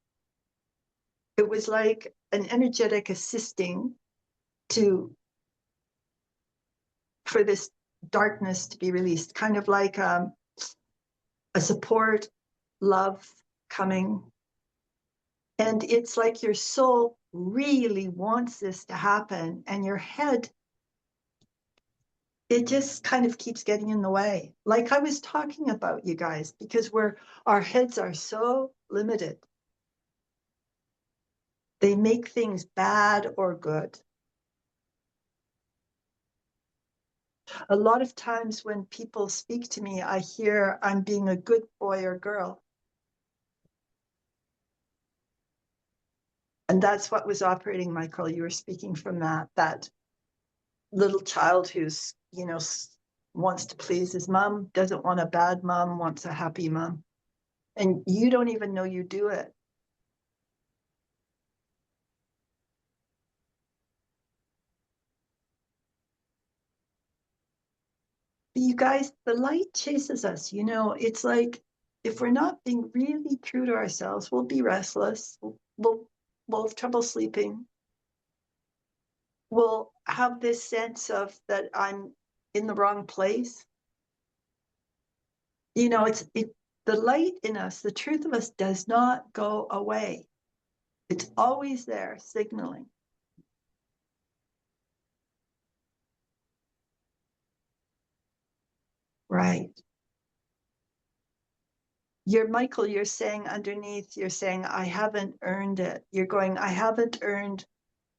it was like an energetic assisting to, for this darkness to be released, kind of like a support, love coming. And it's like your soul really wants this to happen, and your head, it just kind of keeps getting in the way. Like I was talking about, you guys, because our heads are so limited. They make things bad or good. A lot of times when people speak to me, I hear I'm being a good boy or girl. And that's what was operating, Michael. You were speaking from that little child who's, wants to please his mom, doesn't want a bad mom, wants a happy mom. And you don't even know you do it. You guys, the light chases us. You know, it's like if we're not being really true to ourselves, we'll be restless. We'll have trouble sleeping. We'll have this sense of that I'm in the wrong place. You know, the light in us, the truth of us does not go away. It's always there, signaling. Right. Michael, you're saying underneath, you're saying, I haven't earned it. You're going, I haven't earned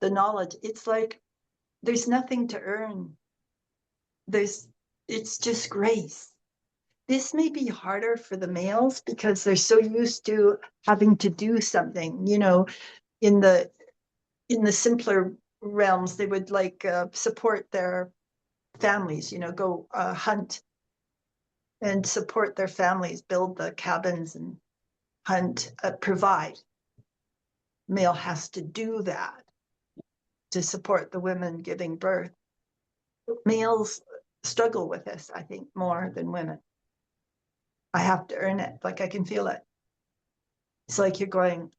the knowledge. It's like there's nothing to earn. It's just grace. This may be harder for the males because they're so used to having to do something, you know, in the simpler realms, they would like support their families, you know, go hunt and support their families, build the cabins and hunt, provide. Male has to do that to support the women giving birth. Males struggle with this, I think, more than women. I have to earn it. Like I can feel it. It's like you're going,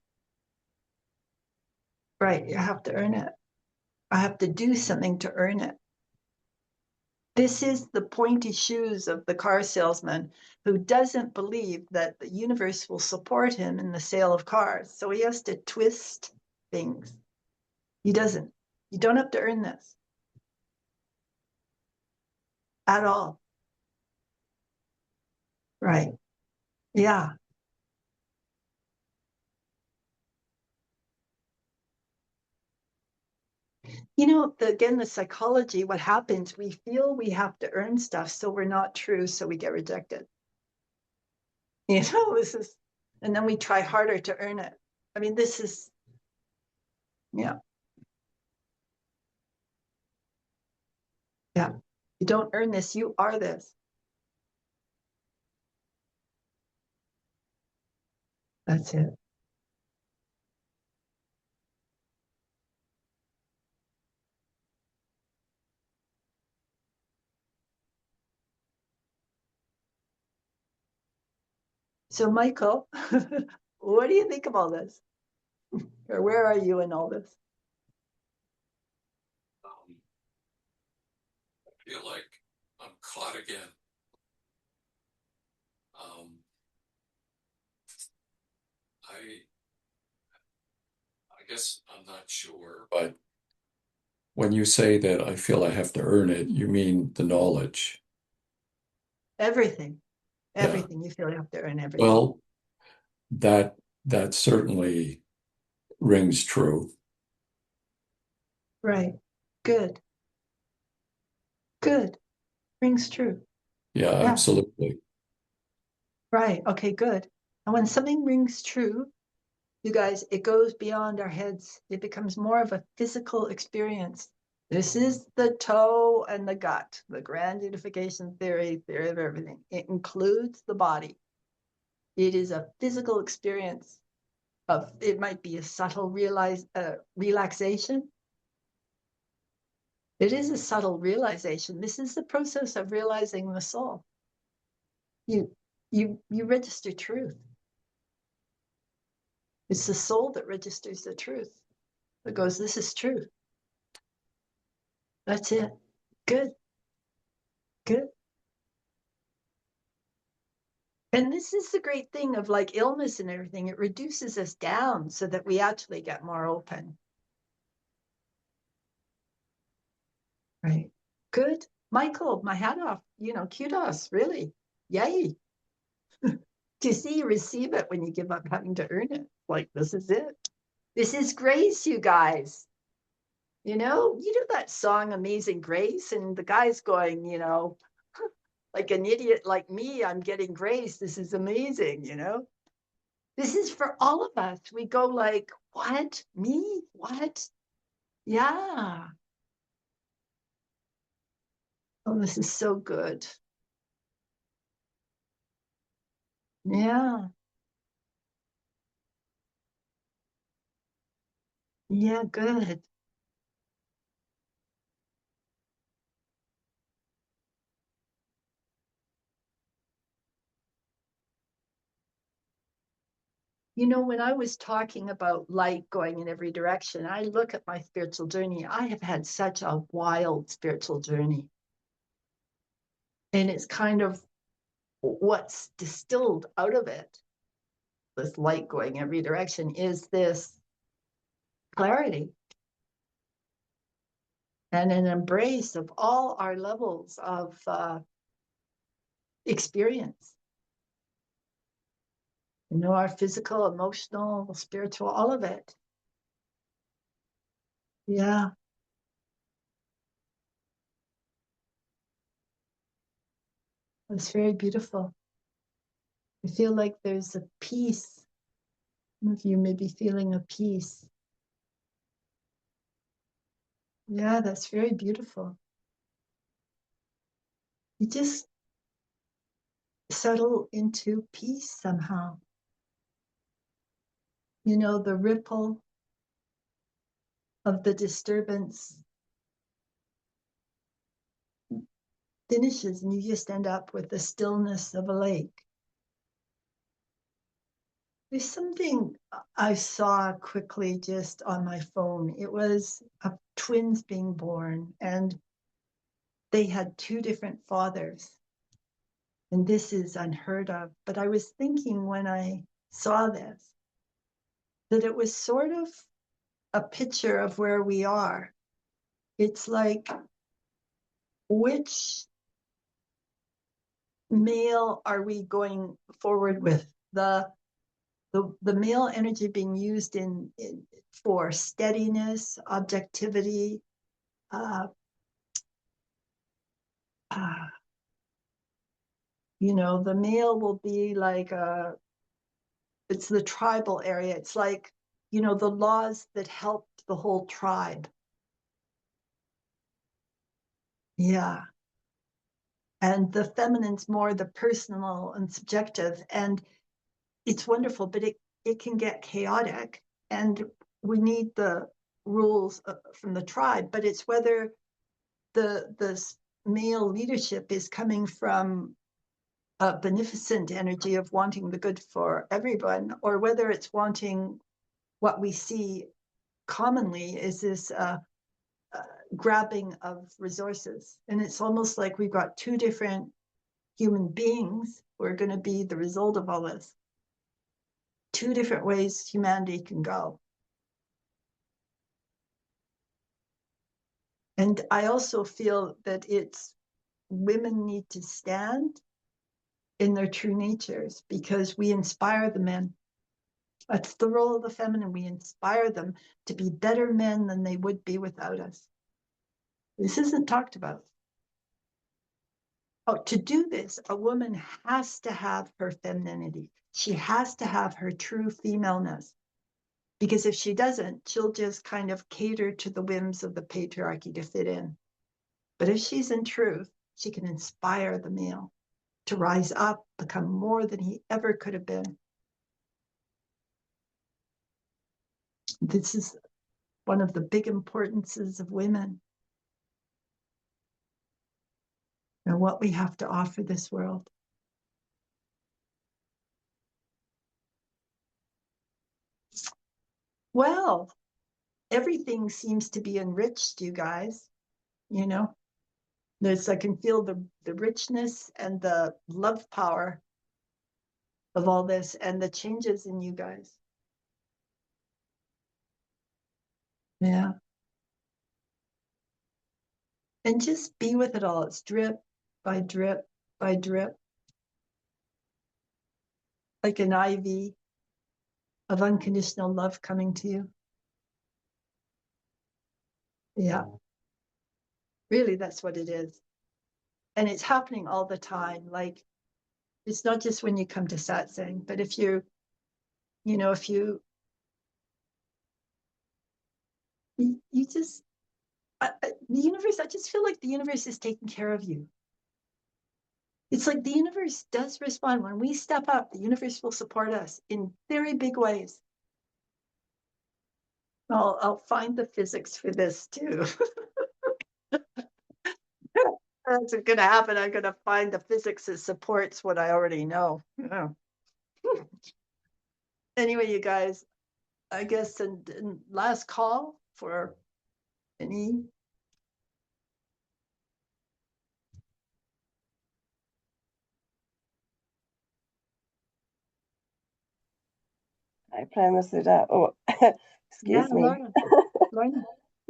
right, you have to earn it. I have to do something to earn it. This is the pointy shoes of the car salesman who doesn't believe that the universe will support him in the sale of cars. So he has to twist things. He doesn't. You don't have to earn this at all. Right. Yeah. You know, again, the psychology, what happens, we feel we have to earn stuff, so we're not true, so we get rejected. You know, and then we try harder to earn it. I mean, yeah. Yeah. You don't earn this, you are this. That's it. So, Michael, what do you think of all this? Or where are you in all this? I feel like I'm caught again. I guess I'm not sure, but when you say that I feel I have to earn it, you mean the knowledge. Everything. Yeah. Everything. You feel you have to earn everything. Well, that that certainly rings true. Right. Good. Good. Rings true. Yeah, Yeah. absolutely. Right. Okay, good. And when something rings true, you guys, it goes beyond our heads. It becomes more of a physical experience. This is the toe and the gut, the grand unification theory of everything. It includes the body. It is a physical experience of, it might be a subtle relaxation. It is a subtle realization. This is the process of realizing the soul. You you register truth. It's the soul that registers the truth. It goes, this is truth. That's it. Good. Good. And this is the great thing of like illness and everything. It reduces us down so that we actually get more open. Right. Good. Michael, my hat off. You know, kudos, really. Yay. To see you receive it when you give up having to earn it. Like, this is it. This is grace, you guys. You know, you know that song Amazing Grace, and the guy's going, you know, like an idiot like me, I'm getting grace. This is amazing, you know. This is for all of us. We go like, what? Me? What? Yeah. Oh, this is so good. Yeah. Yeah, good. You know, when I was talking about light going in every direction, I look at my spiritual journey. I have had such a wild spiritual journey. And it's kind of what's distilled out of it, this light going every direction, is this clarity and an embrace of all our levels of experience. You know, our physical, emotional, spiritual, all of it. Yeah. It's very beautiful. I feel like there's a peace. Some of you may be feeling a peace. Yeah, that's very beautiful. You just settle into peace somehow. You know, the ripple of the disturbance finishes and you just end up with the stillness of a lake. There's something I saw quickly just on my phone. It was twins being born, and they had two different fathers. And this is unheard of. But I was thinking when I saw this that it was sort of a picture of where we are. It's like, which male are we going forward with? The male energy being used in for steadiness, objectivity, uh, uh, you know, the male will be like it's the tribal area. It's like, you know, the laws that helped the whole tribe. Yeah. And the feminine's more the personal and subjective. And it's wonderful, but it can get chaotic. And we need the rules from the tribe, but it's whether the male leadership is coming from a beneficent energy of wanting the good for everyone, or whether it's wanting what we see commonly is this grabbing of resources. And it's almost like we've got two different human beings who are going to be the result of all this. Two different ways humanity can go. And I also feel that it's women need to stand in their true natures because we inspire the men. That's the role of the feminine. We inspire them to be better men than they would be without us. This isn't talked about. Oh, to do this, a woman has to have her femininity. She has to have her true femaleness. Because if she doesn't, she'll just kind of cater to the whims of the patriarchy to fit in. But if she's in truth, she can inspire the male to rise up, become more than he ever could have been. This is one of the big importances of women and what we have to offer this world. Well, everything seems to be enriched, you guys. You know, I can feel the richness and the love power of all this and the changes in you guys. Yeah. And just be with it all. It's drip by drip by drip, like an IV of unconditional love coming to you. Yeah. Really, that's what it is. And it's happening all the time. Like, it's not just when you come to satsang, but if you just, the universe, I just feel like the universe is taking care of you. It's like the universe does respond. When we step up, the universe will support us in very big ways. I'll find the physics for this too. That's going to happen. I'm going to find the physics that supports what I already know. Yeah. Anyway, you guys, I guess, and last call for any. Hi, Premasudha. Oh, Yeah, excuse me. Lorna. Lorna.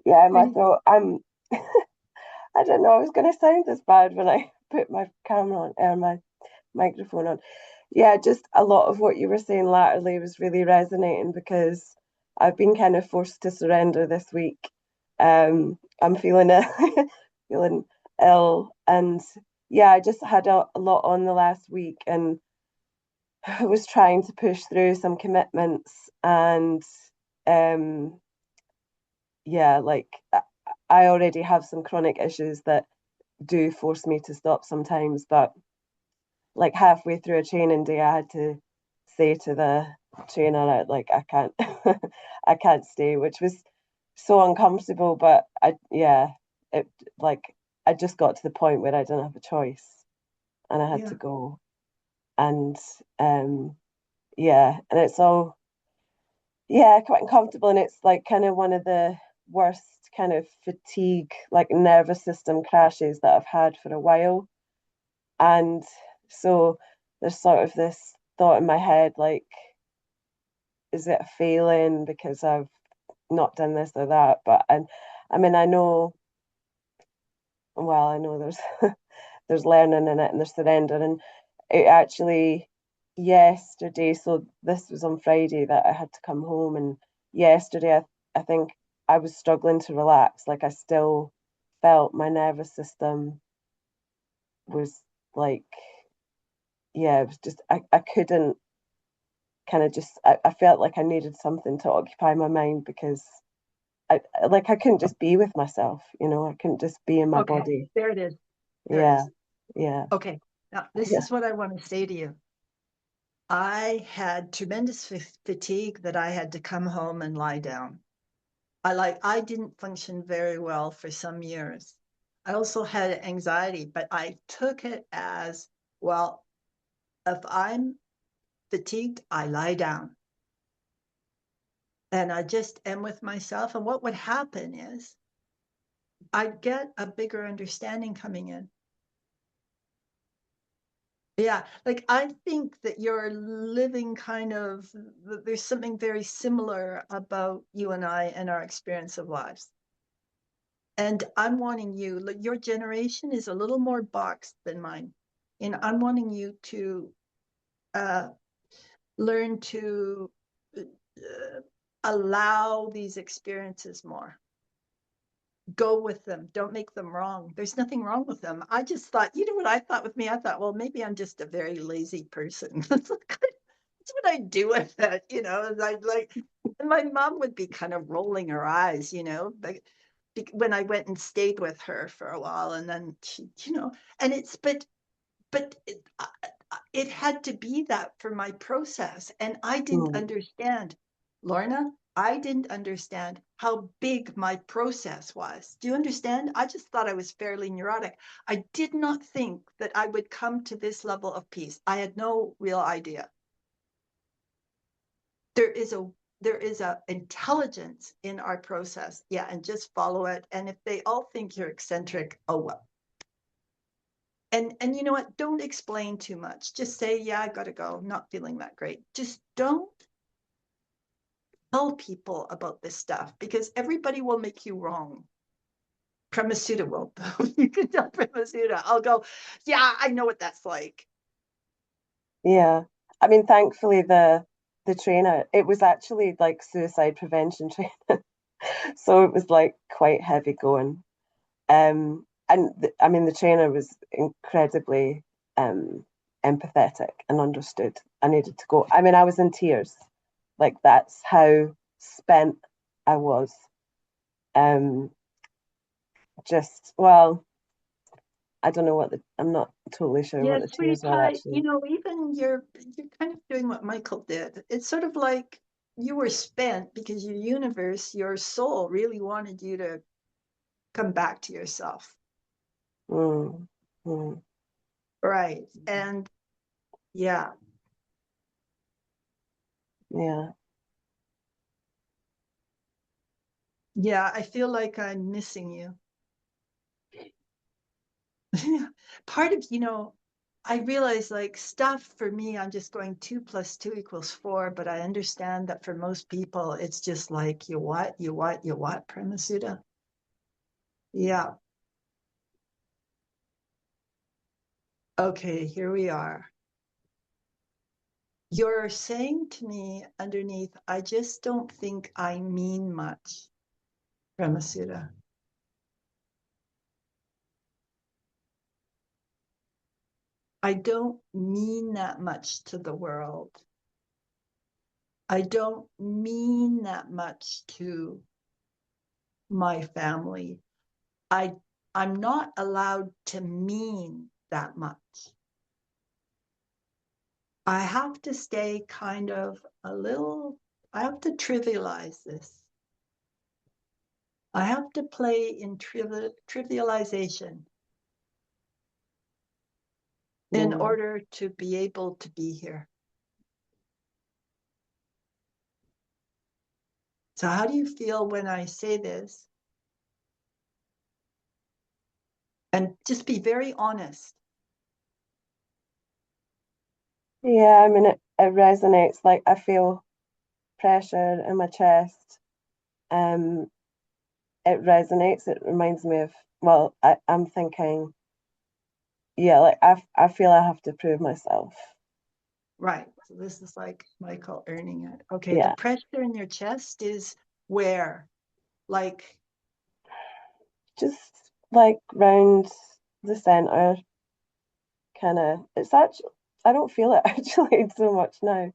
Yeah, my Any- throat. I don't know. I was going to sound this bad when I put my camera on, or my microphone on. Yeah, just a lot of what you were saying latterly was really resonating because I've been kind of forced to surrender this week. I'm feeling feeling ill, and yeah, I just had a lot on the last week, and I was trying to push through some commitments, and um, yeah, like I already have some chronic issues that do force me to stop sometimes, but like halfway through a training day, I had to say to the trainer, like, I can't, I can't stay, which was so uncomfortable. But yeah, it like I just got to the point where I didn't have a choice, and I had Yeah. to go. And yeah, and it's all quite uncomfortable, and it's like kind of one of the worst kind of fatigue, like nervous system crashes that I've had for a while. And so there's sort of this thought in my head, like, is it a failing because I've not done this or that? But I mean, I know, well, I know there's there's learning in it and there's surrender. And it actually, yesterday, so this was on Friday that I had to come home. And yesterday, I think I was struggling to relax. Like, I still felt my nervous system was like, yeah, it was just, I couldn't kind of just, I felt like I needed something to occupy my mind because I couldn't just be with myself, I couldn't just be in my Okay, body. there it is. There it Yeah, is. yeah, Okay, now this yeah. is what I want to say to you. I had tremendous fatigue that I had to come home and lie down. I didn't function very well for some years. I also had anxiety, but I took it as, well, if I'm fatigued, I lie down. And I just am with myself. And what would happen is I'd get a bigger understanding coming in. Yeah, like I think that you're living kind of, there's something very similar about you and I and our experience of lives. And I'm wanting you, like, your generation is a little more boxed than mine. And I'm wanting you to uh, learn to allow these experiences more. Go with them. Don't make them wrong. There's nothing wrong with them. I just thought, you know what I thought with me? I thought, well, maybe I'm just a very lazy person. That's what I do with it, And I like, and my mom would be kind of rolling her eyes, like when I went and stayed with her for a while, and then she, and it's but it had to be that for my process. And I didn't Mm, understand, Lorna, I didn't understand how big my process was. Do you understand? I just thought I was fairly neurotic. I did not think that I would come to this level of peace. I had no real idea. There is a intelligence in our process. Yeah, and just follow it. And if they all think you're eccentric, oh well. And you know what? Don't explain too much. Just say, yeah, I gotta go. I'm not feeling that great. Just don't tell people about this stuff because everybody will make you wrong. Premasudha will. You can tell Premasudha. I'll go, yeah, I know what that's like. yeah. I mean, thankfully the trainer, it was actually like suicide prevention training. So it was like quite heavy going. And I mean, the trainer was incredibly empathetic and understood. I needed to go. I mean, I was in tears. Like, that's how spent I was. Um, well, I don't know I'm not totally sure what Yes, the tears were sweetheart, actually. even you're kind of doing what Michael did. It's sort of like you were spent because your universe, your soul really wanted you to come back to yourself. Mm, mm, Right. And yeah, Yeah. Yeah, I feel like I'm missing you. Part of, I realize like stuff for me, I'm just going 2 + 2 = 4, but I understand that for most people, it's just like, you what, Premasudha? Yeah. Okay, here we are. You're saying to me underneath, I just don't think I mean much, Premasudha. I don't mean that much to the world. I don't mean that much to my family. I'm not allowed to mean that much. I have to stay kind of I have to trivialize this. I have to play in trivialization in order to be able to be here. So how do you feel when I say this? And just be very honest. Yeah, I mean, it resonates. Like, I feel pressure in my chest. It resonates. It reminds me of, well, I'm thinking, yeah, like I feel I have to prove myself. Right. So this is like Michael earning it. Okay. The Yeah. pressure in your chest is where? Like, Just like round the center, kind of. It's actually, I don't feel it actually so much now.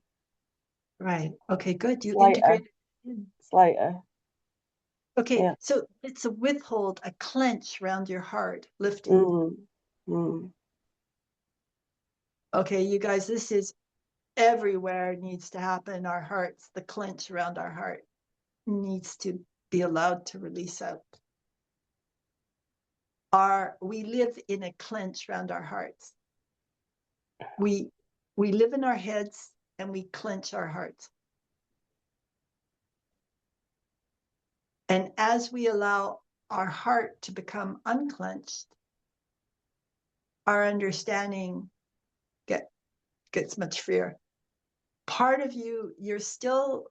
right. Okay, good. You Lighter, integrate it in. it's lighter. Okay, Yeah. so it's a withhold, a clench around your heart, lifting. Mm. Mm. Okay, you guys, this is everywhere it needs to happen. Our hearts, the clench around our heart needs to be allowed to release out. We live in a clench around our hearts. We live in our heads and we clench our hearts. And as we allow our heart to become unclenched, our understanding gets much freer. Part of you, you're still,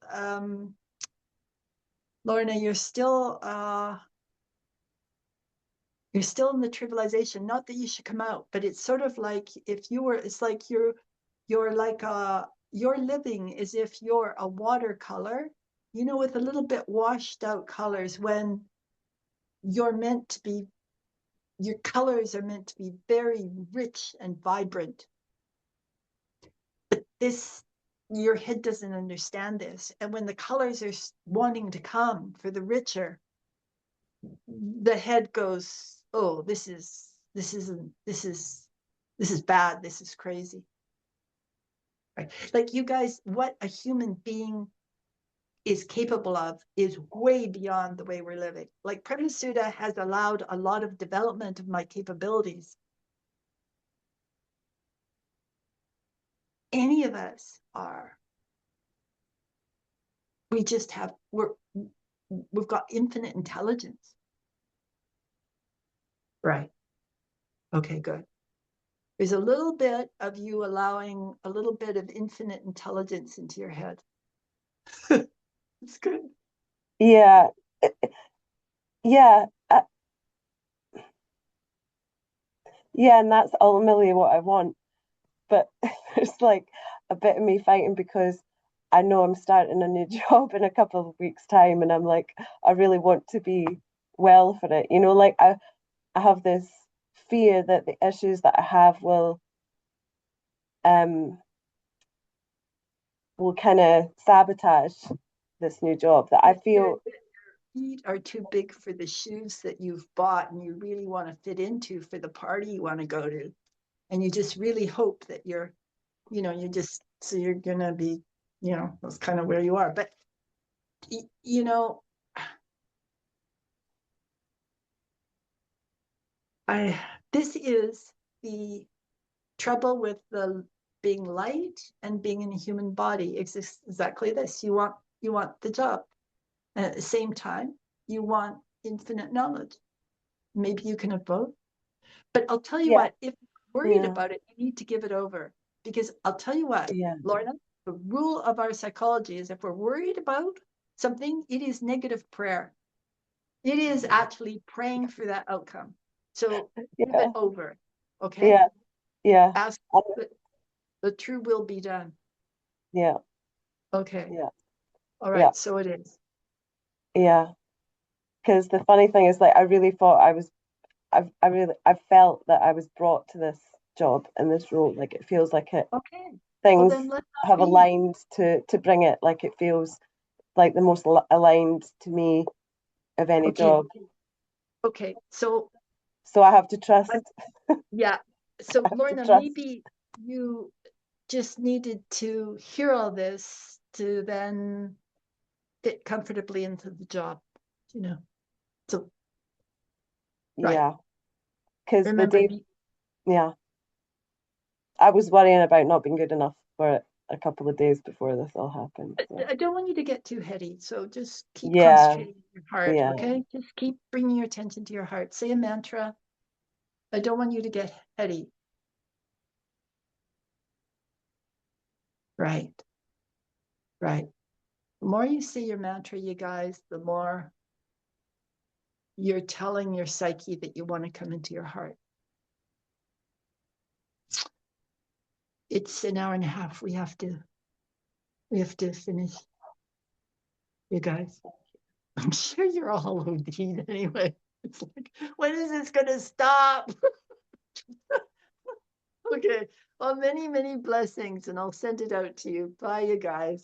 Lorna, you're still in the trivialization. Not that you should come out, but it's sort of like if you were, it's like you're like you're living as if you're a watercolor, with a little bit washed out colors when you're meant to be, your colors are meant to be very rich and vibrant. But your head doesn't understand this. And when the colors are wanting to come for the richer, the head goes, oh, this is bad. This is crazy. Right? Like you guys, what a human being is capable of is way beyond the way we're living. Like Premasudha has allowed a lot of development of my capabilities. Any of us are. We just have, we've got infinite intelligence. Right. Okay, good. There's a little bit of you allowing a little bit of infinite intelligence into your head. It's good. Yeah. Yeah. Yeah, and that's ultimately what I want. But there's like a bit of me fighting because I know I'm starting a new job in a couple of weeks' time, and I'm like, I really want to be well for it. Like I have this fear that the issues that I have um will kind of sabotage this new job that I feel. Feet are too big for the shoes that you've bought and you really want to fit into for the party you want to go to. And you just really hope that you're gonna be, that's kind of where you are. But this is the trouble with the being light and being in a human body exists exactly this. You want the job. And at the same time, you want infinite knowledge. Maybe you can have both. But I'll tell you Yeah. what, if you're worried Yeah. about it, you need to give it over. Because I'll tell you what, Yeah. Lorna, the rule of our psychology is if we're worried about something, it is negative prayer. It is actually praying for that outcome. So give Yeah. it over. Okay? Yeah. Yeah. Ask the true will be done. Yeah. Okay. Yeah. All right. Yeah. So it is. Yeah. Because the funny thing is, like, I really thought I felt that I was brought to this job and this role. Like, it feels like Okay. Well, things then let that have be. aligned to bring it. Like, it feels like the most aligned to me of any Okay. job. Okay. So So I have to trust. yeah. So I have to Lorna, trust. maybe you just needed to hear all this to then fit comfortably into the job, you know. So right. Yeah. Because the Remember, day, yeah, I was worrying about not being good enough for it a couple of days before this all happened. So. I don't want you to get too heady. So just keep Yeah. concentrating on your heart, Yeah. okay? Just keep bringing your attention to your heart. Say a mantra. I don't want you to get heady. Right. Right. The more you say your mantra, you guys, the more you're telling your psyche that you want to come into your heart. It's an hour and a half. We have to finish, you guys. I'm sure you're all OD'd anyway. It's like, when is this gonna stop? Okay. Well, many, many blessings, and I'll send it out to you. Bye, you guys.